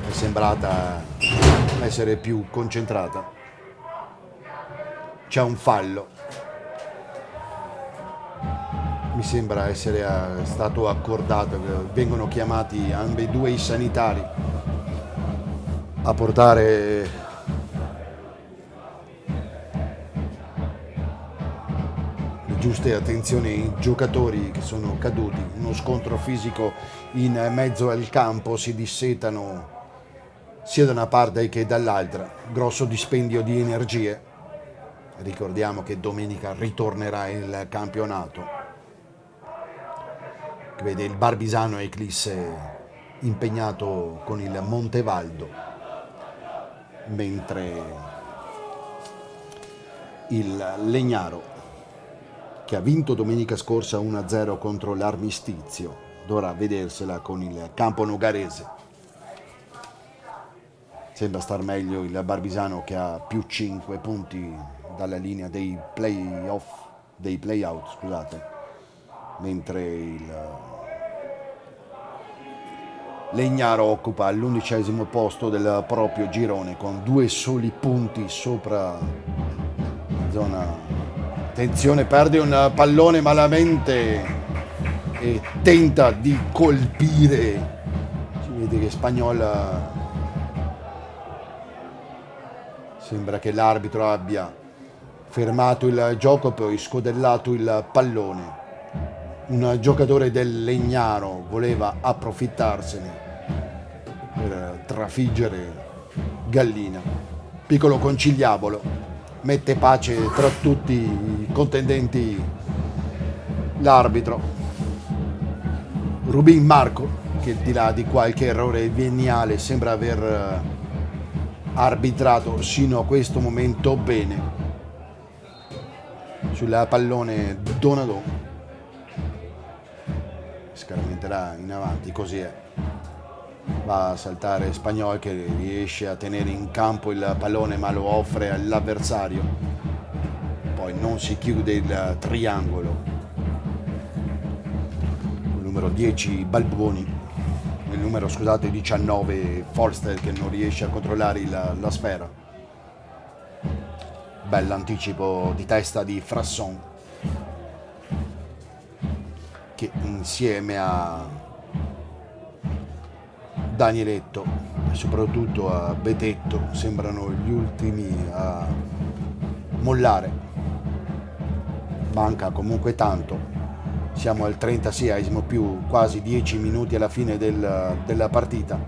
è sembrata essere più concentrata. C'è un fallo, mi sembra essere stato accordato, vengono chiamati ambedue i sanitari a portare le giuste attenzioni ai giocatori che sono caduti. Uno scontro fisico in mezzo al campo, si dissetano sia da una parte che dall'altra, grosso dispendio di energie. Ricordiamo che domenica ritornerà il campionato, che vede il Barbisano Eclisse impegnato con il Montevaldo, mentre il Legnaro, che ha vinto domenica scorsa 1-0 contro l'Armistizio, dovrà vedersela con il Campo Nogarese. Sembra star meglio il Barbisano, che ha più 5 punti dalla linea dei play-out, scusate, mentre il Legnaro occupa l'11° posto del proprio girone con 2 soli punti sopra la zona. Attenzione, perde un pallone malamente e tenta di colpire. Si vede che Spagnola, sembra che l'arbitro abbia fermato il gioco, poi scodellato il pallone. Un giocatore del Legnaro voleva approfittarsene per trafiggere Gallina. Piccolo conciliabolo, mette pace tra tutti i contendenti l'arbitro Rubin Marco, che di là di qualche errore veniale sembra aver arbitrato sino a questo momento bene. Sul pallone Donadò, scaramenterà in avanti, così è, va a saltare Spagnol, che riesce a tenere in campo il pallone ma lo offre all'avversario, poi non si chiude il triangolo. Il numero 10 Balboni, il numero 19 Forster, che non riesce a controllare la sfera. Bell'anticipo di testa di Frasson, che insieme a Danieletto e soprattutto a Betetto sembrano gli ultimi a mollare. Manca comunque tanto, siamo al 36°, più quasi 10 minuti alla fine della partita,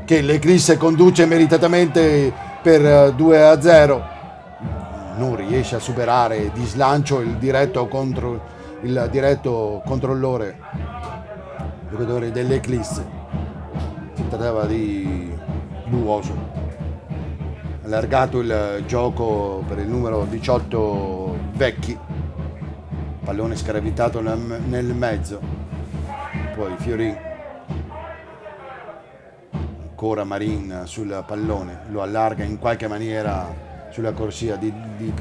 che l'Eclisse conduce meritatamente per 2-0. Non riesce a superare di slancio il diretto controllore, giocatore dell'Eclisse. Si trattava di Buoso. Allargato il gioco per il numero 18 Vecchi, pallone scravitato nel mezzo, poi Fiorin, ancora Marin sul pallone, lo allarga in qualche maniera sulla corsia di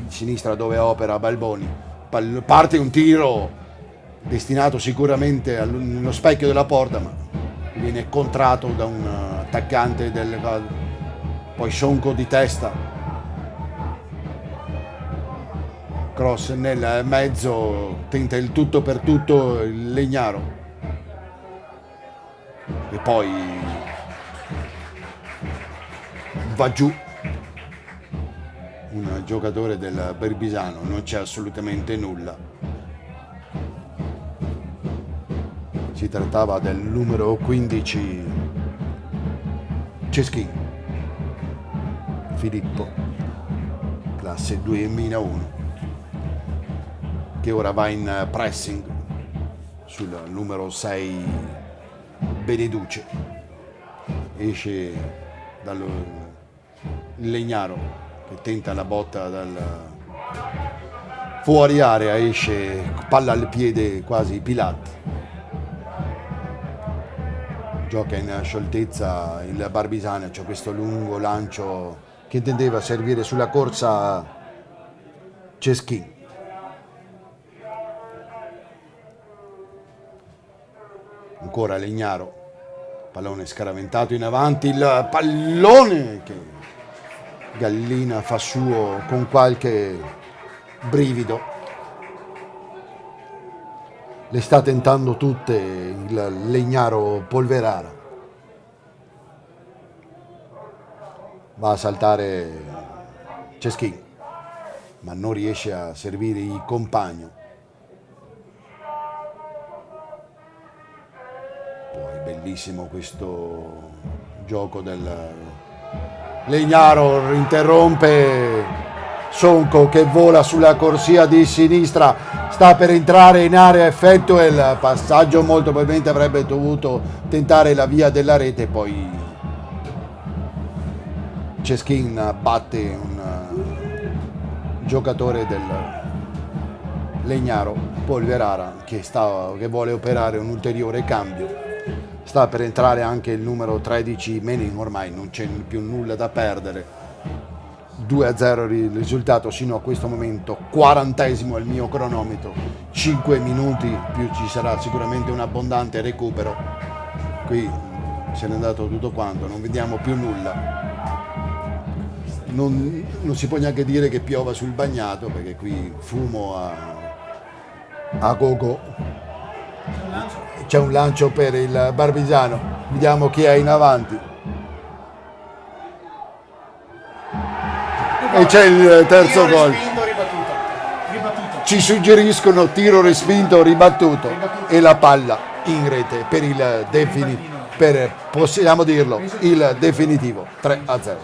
sinistra dove opera Balboni. Parte un tiro destinato sicuramente nello specchio della porta, ma viene contratto da un attaccante poi Sonco di testa, cross nel mezzo, tenta il tutto per tutto il Legnaro e poi va giù un giocatore del Berbisano, non c'è assolutamente nulla. Si trattava del numero 15 Ceschin Filippo, classe 2001, che ora va in pressing sul numero 6 Beneduce. Esce dal Legnaro che tenta la botta dal fuori area, esce palla al piede quasi Pilat. Gioca in scioltezza il Barbisano, c'è questo lungo lancio che tendeva a servire sulla corsa Ceschin. Ancora Legnaro, pallone scaraventato in avanti, il pallone che Gallina fa suo con qualche brivido. Le sta tentando tutte il Legnaro Polverara. Va a saltare Ceschin, ma non riesce a servire il compagno. Poi bellissimo questo gioco del Legnaro, interrompe Sonco che vola sulla corsia di sinistra, sta per entrare in area, effettua il passaggio, molto probabilmente avrebbe dovuto tentare la via della rete, poi Ceschin batte un giocatore del Legnaro Polverara che vuole operare un ulteriore cambio. Sta per entrare anche il numero 13 Menin, ormai non c'è più nulla da perdere. 2-0 il risultato sino a questo momento, 40esimo il mio cronometro, 5 minuti più ci sarà sicuramente un abbondante recupero. Qui se n'è andato tutto quanto, non vediamo più nulla. Non si può neanche dire che piova sul bagnato, perché qui fumo a gogo. C'è un lancio per il Barbisano, vediamo chi è in avanti. E c'è il terzo gol. Ci suggeriscono tiro respinto ribattuto e la palla in rete per il possiamo dirlo, il definitivo 3-0.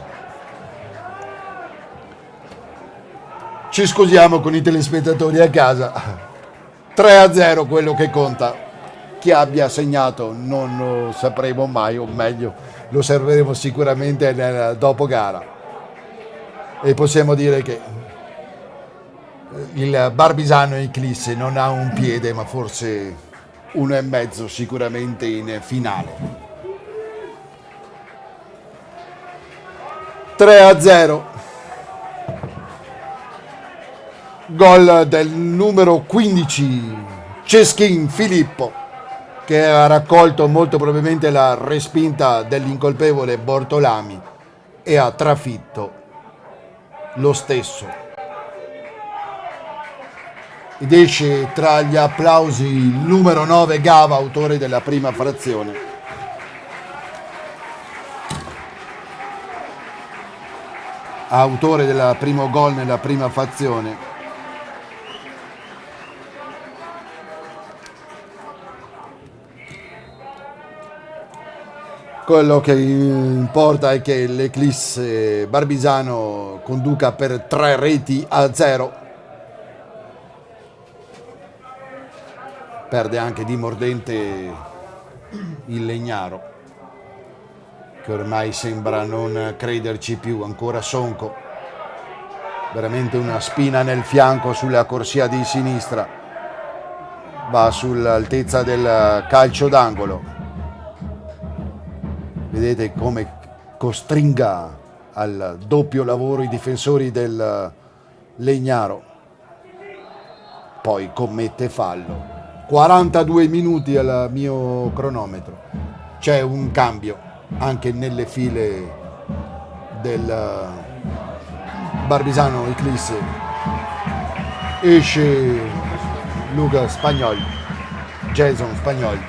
Ci scusiamo con i telespettatori a casa. 3-0 quello che conta. Chi abbia segnato non lo sapremo mai, o meglio lo sapremo sicuramente nel dopo gara. E possiamo dire che il Barbisano Eclisse non ha un piede, ma forse 1,5 sicuramente in finale. 3-0. Gol del numero 15 Ceschin Filippo, che ha raccolto molto probabilmente la respinta dell'incolpevole Bortolami e ha trafitto lo stesso. Ed esce tra gli applausi il numero 9 Gava, autore della prima frazione. Autore del primo gol nella prima frazione. Quello che importa è che l'Eclisse Barbisano conduca per 3-0. Perde anche di mordente il Legnaro, che ormai sembra non crederci più. Ancora Sonco, veramente una spina nel fianco sulla corsia di sinistra, va sull'altezza del calcio d'angolo. Vedete come costringa al doppio lavoro i difensori del Legnaro. Poi commette fallo. 42 minuti al mio cronometro. C'è un cambio anche nelle file del Barbisano Eclisse esce Luca Spagnol, Jason Spagnol,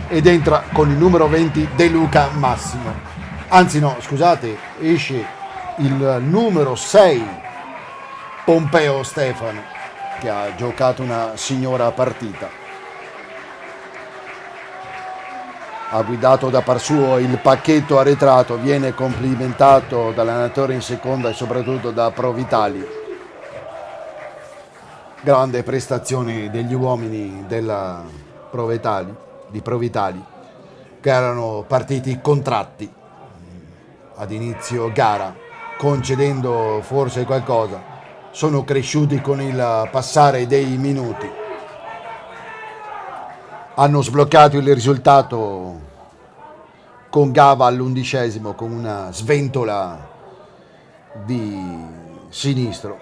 ed entra con il numero 20 De Luca Massimo. Anzi no, scusate, esce il numero 6 Pompeo Stefano, che ha giocato una signora partita. Ha guidato da par suo il pacchetto arretrato, viene complimentato dall'allenatore in seconda e soprattutto da Provitali. Grande prestazione degli uomini della di Provitali, che erano partiti contratti ad inizio gara, concedendo forse qualcosa. Sono cresciuti con il passare dei minuti. Hanno sbloccato il risultato con Gava all'11° con una sventola di sinistro.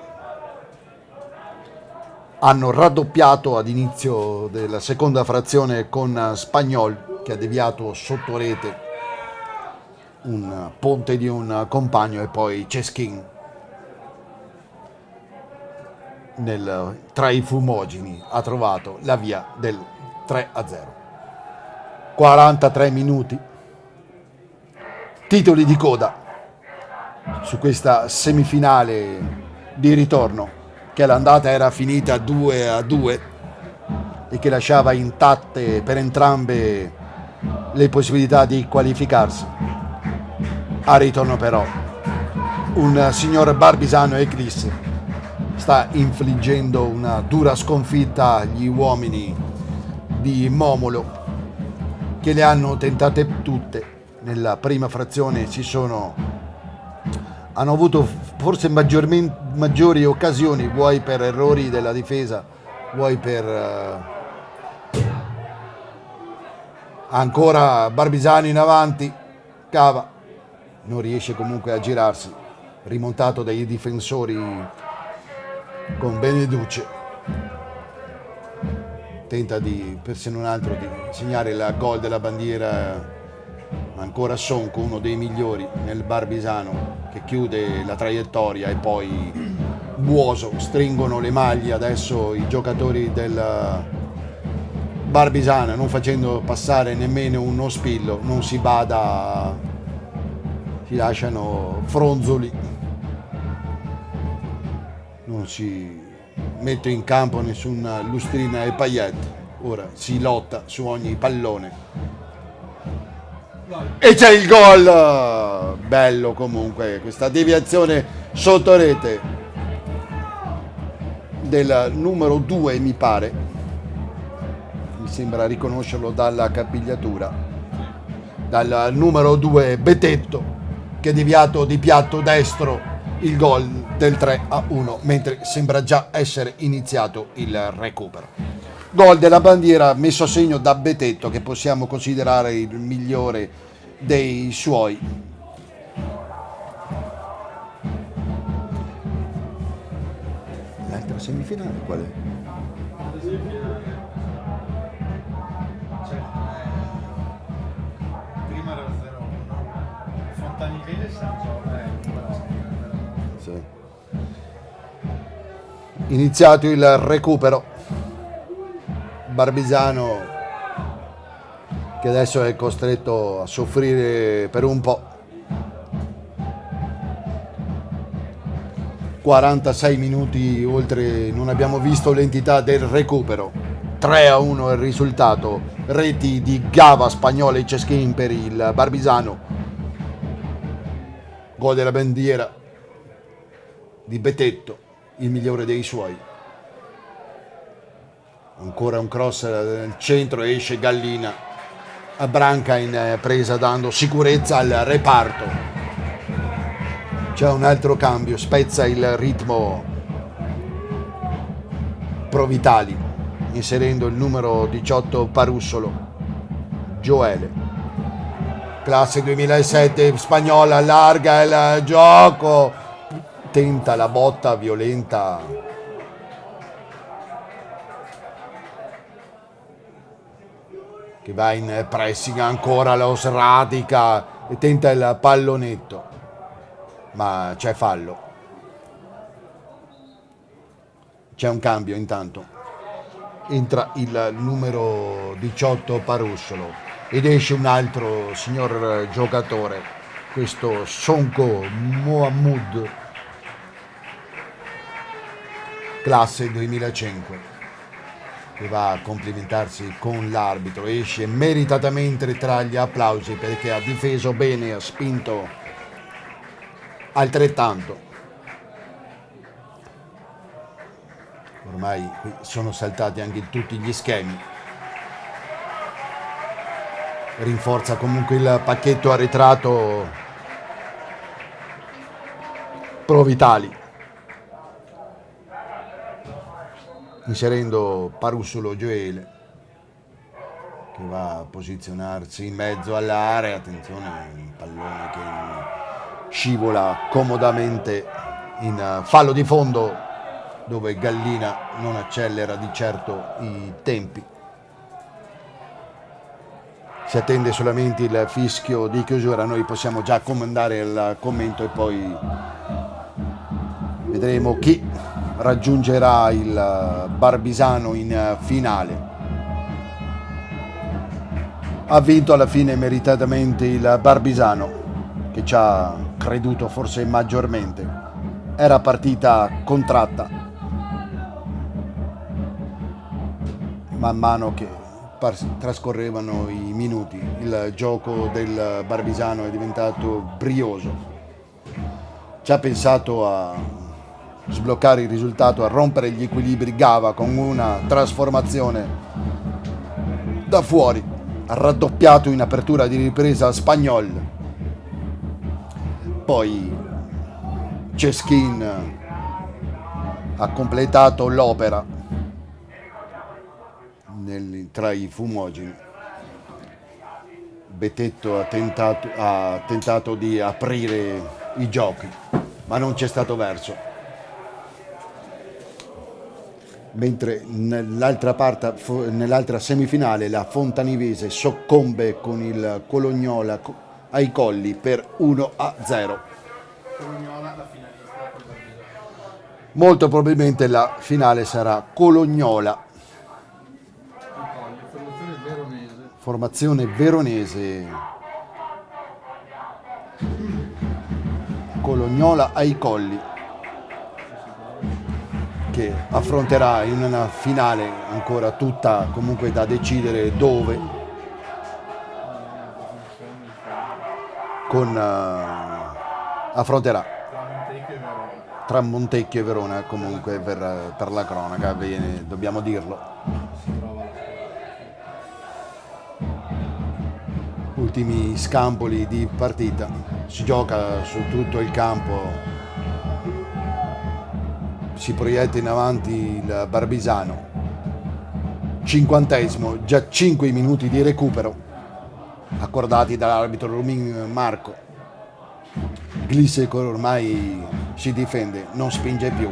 Hanno raddoppiato ad inizio della seconda frazione con Spagnol, che ha deviato sotto rete un ponte di un compagno, e poi Ceschin tra i fumogeni ha trovato la via del 3-0. 43 minuti, titoli di coda su questa semifinale di ritorno, che all'andata era finita 2-2 e che lasciava intatte per entrambe le possibilità di qualificarsi. A ritorno però un signor Barbisano Eclisse sta infliggendo una dura sconfitta agli uomini di Momolo, che le hanno tentate tutte. Nella prima frazione hanno avuto forse maggiori occasioni, vuoi per errori della difesa, vuoi per ancora Barbisano in avanti. Cava non riesce comunque a girarsi, rimontato dai difensori con Beneduce. Tenta per se non altro di segnare il gol della bandiera. Ancora Sonco, uno dei migliori nel Barbisano, che chiude la traiettoria, e poi Buoso. Stringono le maglie adesso i giocatori del Barbisano, non facendo passare nemmeno uno spillo, non si bada, si lasciano fronzoli, non si mette in campo nessuna lustrina e paillette. Ora si lotta su ogni pallone. E c'è il gol, bello comunque questa deviazione sotto rete del numero 2, mi pare, mi sembra riconoscerlo dalla capigliatura, dal numero 2 Betetto, che è deviato di piatto destro il gol del 3-1, mentre sembra già essere iniziato il recupero. Gol della bandiera messo a segno da Betetto, che possiamo considerare il migliore dei suoi. L'altra semifinale qual è? Prima era 0-1, Fontanivele e San Giorgio. Sì. Iniziato il recupero, Barbisano, che adesso è costretto a soffrire per un po'. 46 minuti oltre, non abbiamo visto l'entità del recupero. 3-1 il risultato, reti di Gava, Spagnolo e Ceschin per il Barbisano. Gol della bandiera di Betetto, il migliore dei suoi. Ancora un cross nel centro, esce Gallina, abbranca in presa, dando sicurezza al reparto. C'è un altro cambio, spezza il ritmo Provitali, inserendo il numero 18 Parussolo, Gioele. Classe 2007, Spagnola allarga il gioco, tenta la botta violenta che va in pressing, ancora lo sradica e tenta il pallonetto, ma c'è fallo. C'è un cambio intanto, entra il numero 18 Parussolo ed esce un altro signor giocatore, questo Sonko Mohammed, classe 2005, che va a complimentarsi con l'arbitro. Esce meritatamente tra gli applausi perché ha difeso bene, ha spinto altrettanto. Ormai qui sono saltati anche tutti gli schemi. Rinforza comunque il pacchetto arretrato Pro Vitali, inserendo Parussolo Gioele, che va a posizionarsi in mezzo all'area. Attenzione, un pallone che scivola comodamente in fallo di fondo, dove Gallina non accelera di certo i tempi. Si attende solamente il fischio di chiusura. Noi possiamo già comandare il commento e poi vedremo chi raggiungerà il Barbisano in finale. Ha vinto alla fine meritatamente il Barbisano, che ci ha creduto forse maggiormente. Era partita contratta. Man mano che trascorrevano i minuti, il gioco del Barbisano è diventato brioso. Ci ha pensato a sbloccare il risultato, a rompere gli equilibri Gava con una trasformazione da fuori. Ha raddoppiato in apertura di ripresa Spagnol. Poi Ceskin ha completato l'opera tra i fumogeni. Bettetto ha tentato di aprire i giochi, ma non c'è stato verso. Mentre nell'altra semifinale la Fontanivese soccombe con il Colognola ai Colli per 1-0. Colognola, la finalista. Molto probabilmente la finale sarà Colognola. Formazione veronese. Colognola ai Colli, che affronterà in una finale ancora tutta comunque da decidere dove, affronterà tra Montecchio e Verona, comunque per la cronaca dobbiamo dirlo. Ultimi scampoli di partita, si gioca su tutto il campo, si proietta in avanti il Barbisano. 50esimo, già 5 minuti di recupero accordati dall'arbitro Rumin Marco. Glissek ormai si difende, non spinge più.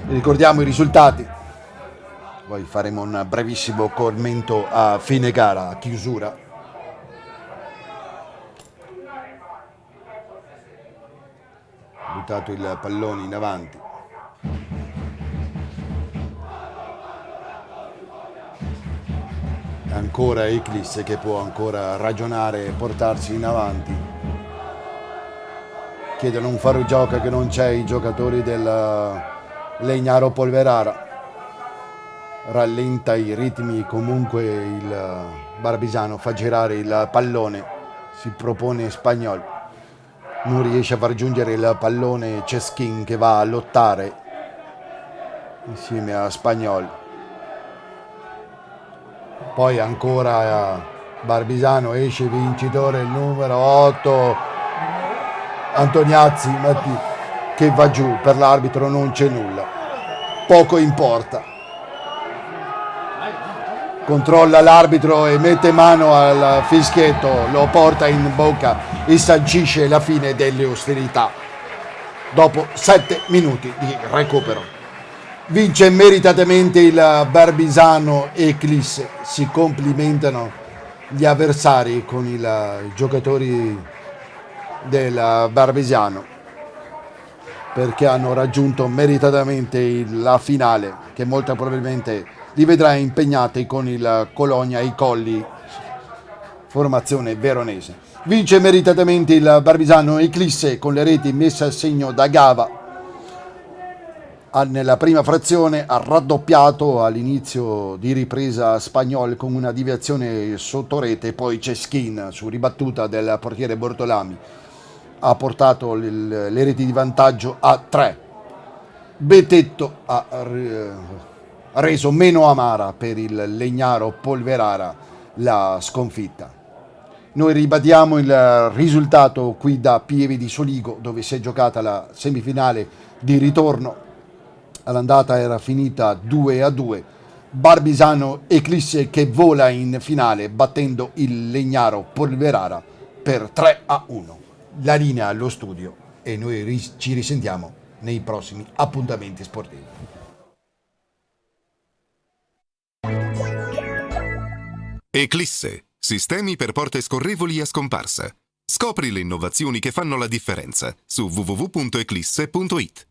Ricordiamo i risultati. Poi faremo un brevissimo commento a fine gara, a chiusura. Buttato il pallone in avanti. Ancora Eclisse che può ancora ragionare e portarsi in avanti. Chiedono un fuorigioco che non c'è, i giocatori del Legnaro Polverara. Rallenta i ritmi comunque il Barbisano, fa girare il pallone, si propone Spagnol, non riesce a far giungere il pallone Ceskin, che va a lottare insieme a Spagnol. Poi ancora Barbisano, esce vincitore il numero 8 Antoniazzi, che va giù. Per l'arbitro non c'è nulla, poco importa. Controlla l'arbitro e mette mano al fischietto, lo porta in bocca e sancisce la fine delle ostilità dopo 7 minuti di recupero. Vince meritatamente il Barbisano e Eclisse, si complimentano gli avversari, con i giocatori del Barbesiano, perché hanno raggiunto meritatamente la finale, che molto probabilmente li vedrà impegnati con il Colonia ai Colli, formazione veronese. Vince meritatamente il Barbisano Eclisse con le reti messe a segno da Gava. Nella prima frazione ha raddoppiato all'inizio di ripresa Spagnol con una deviazione sotto rete, poi Ceschin su ribattuta del portiere Bortolami ha portato le reti di vantaggio a 3. Betetto ha reso meno amara per il Legnaro Polverara la sconfitta. Noi ribadiamo il risultato qui da Pieve di Soligo, dove si è giocata la semifinale di ritorno. All'andata era finita 2-2. Barbisano Eclisse che vola in finale battendo il Legnaro Polverara per 3-1. La linea allo studio e noi ci risentiamo nei prossimi appuntamenti sportivi. Eclisse, sistemi per porte scorrevoli a scomparsa. Scopri le innovazioni che fanno la differenza su www.eclisse.it.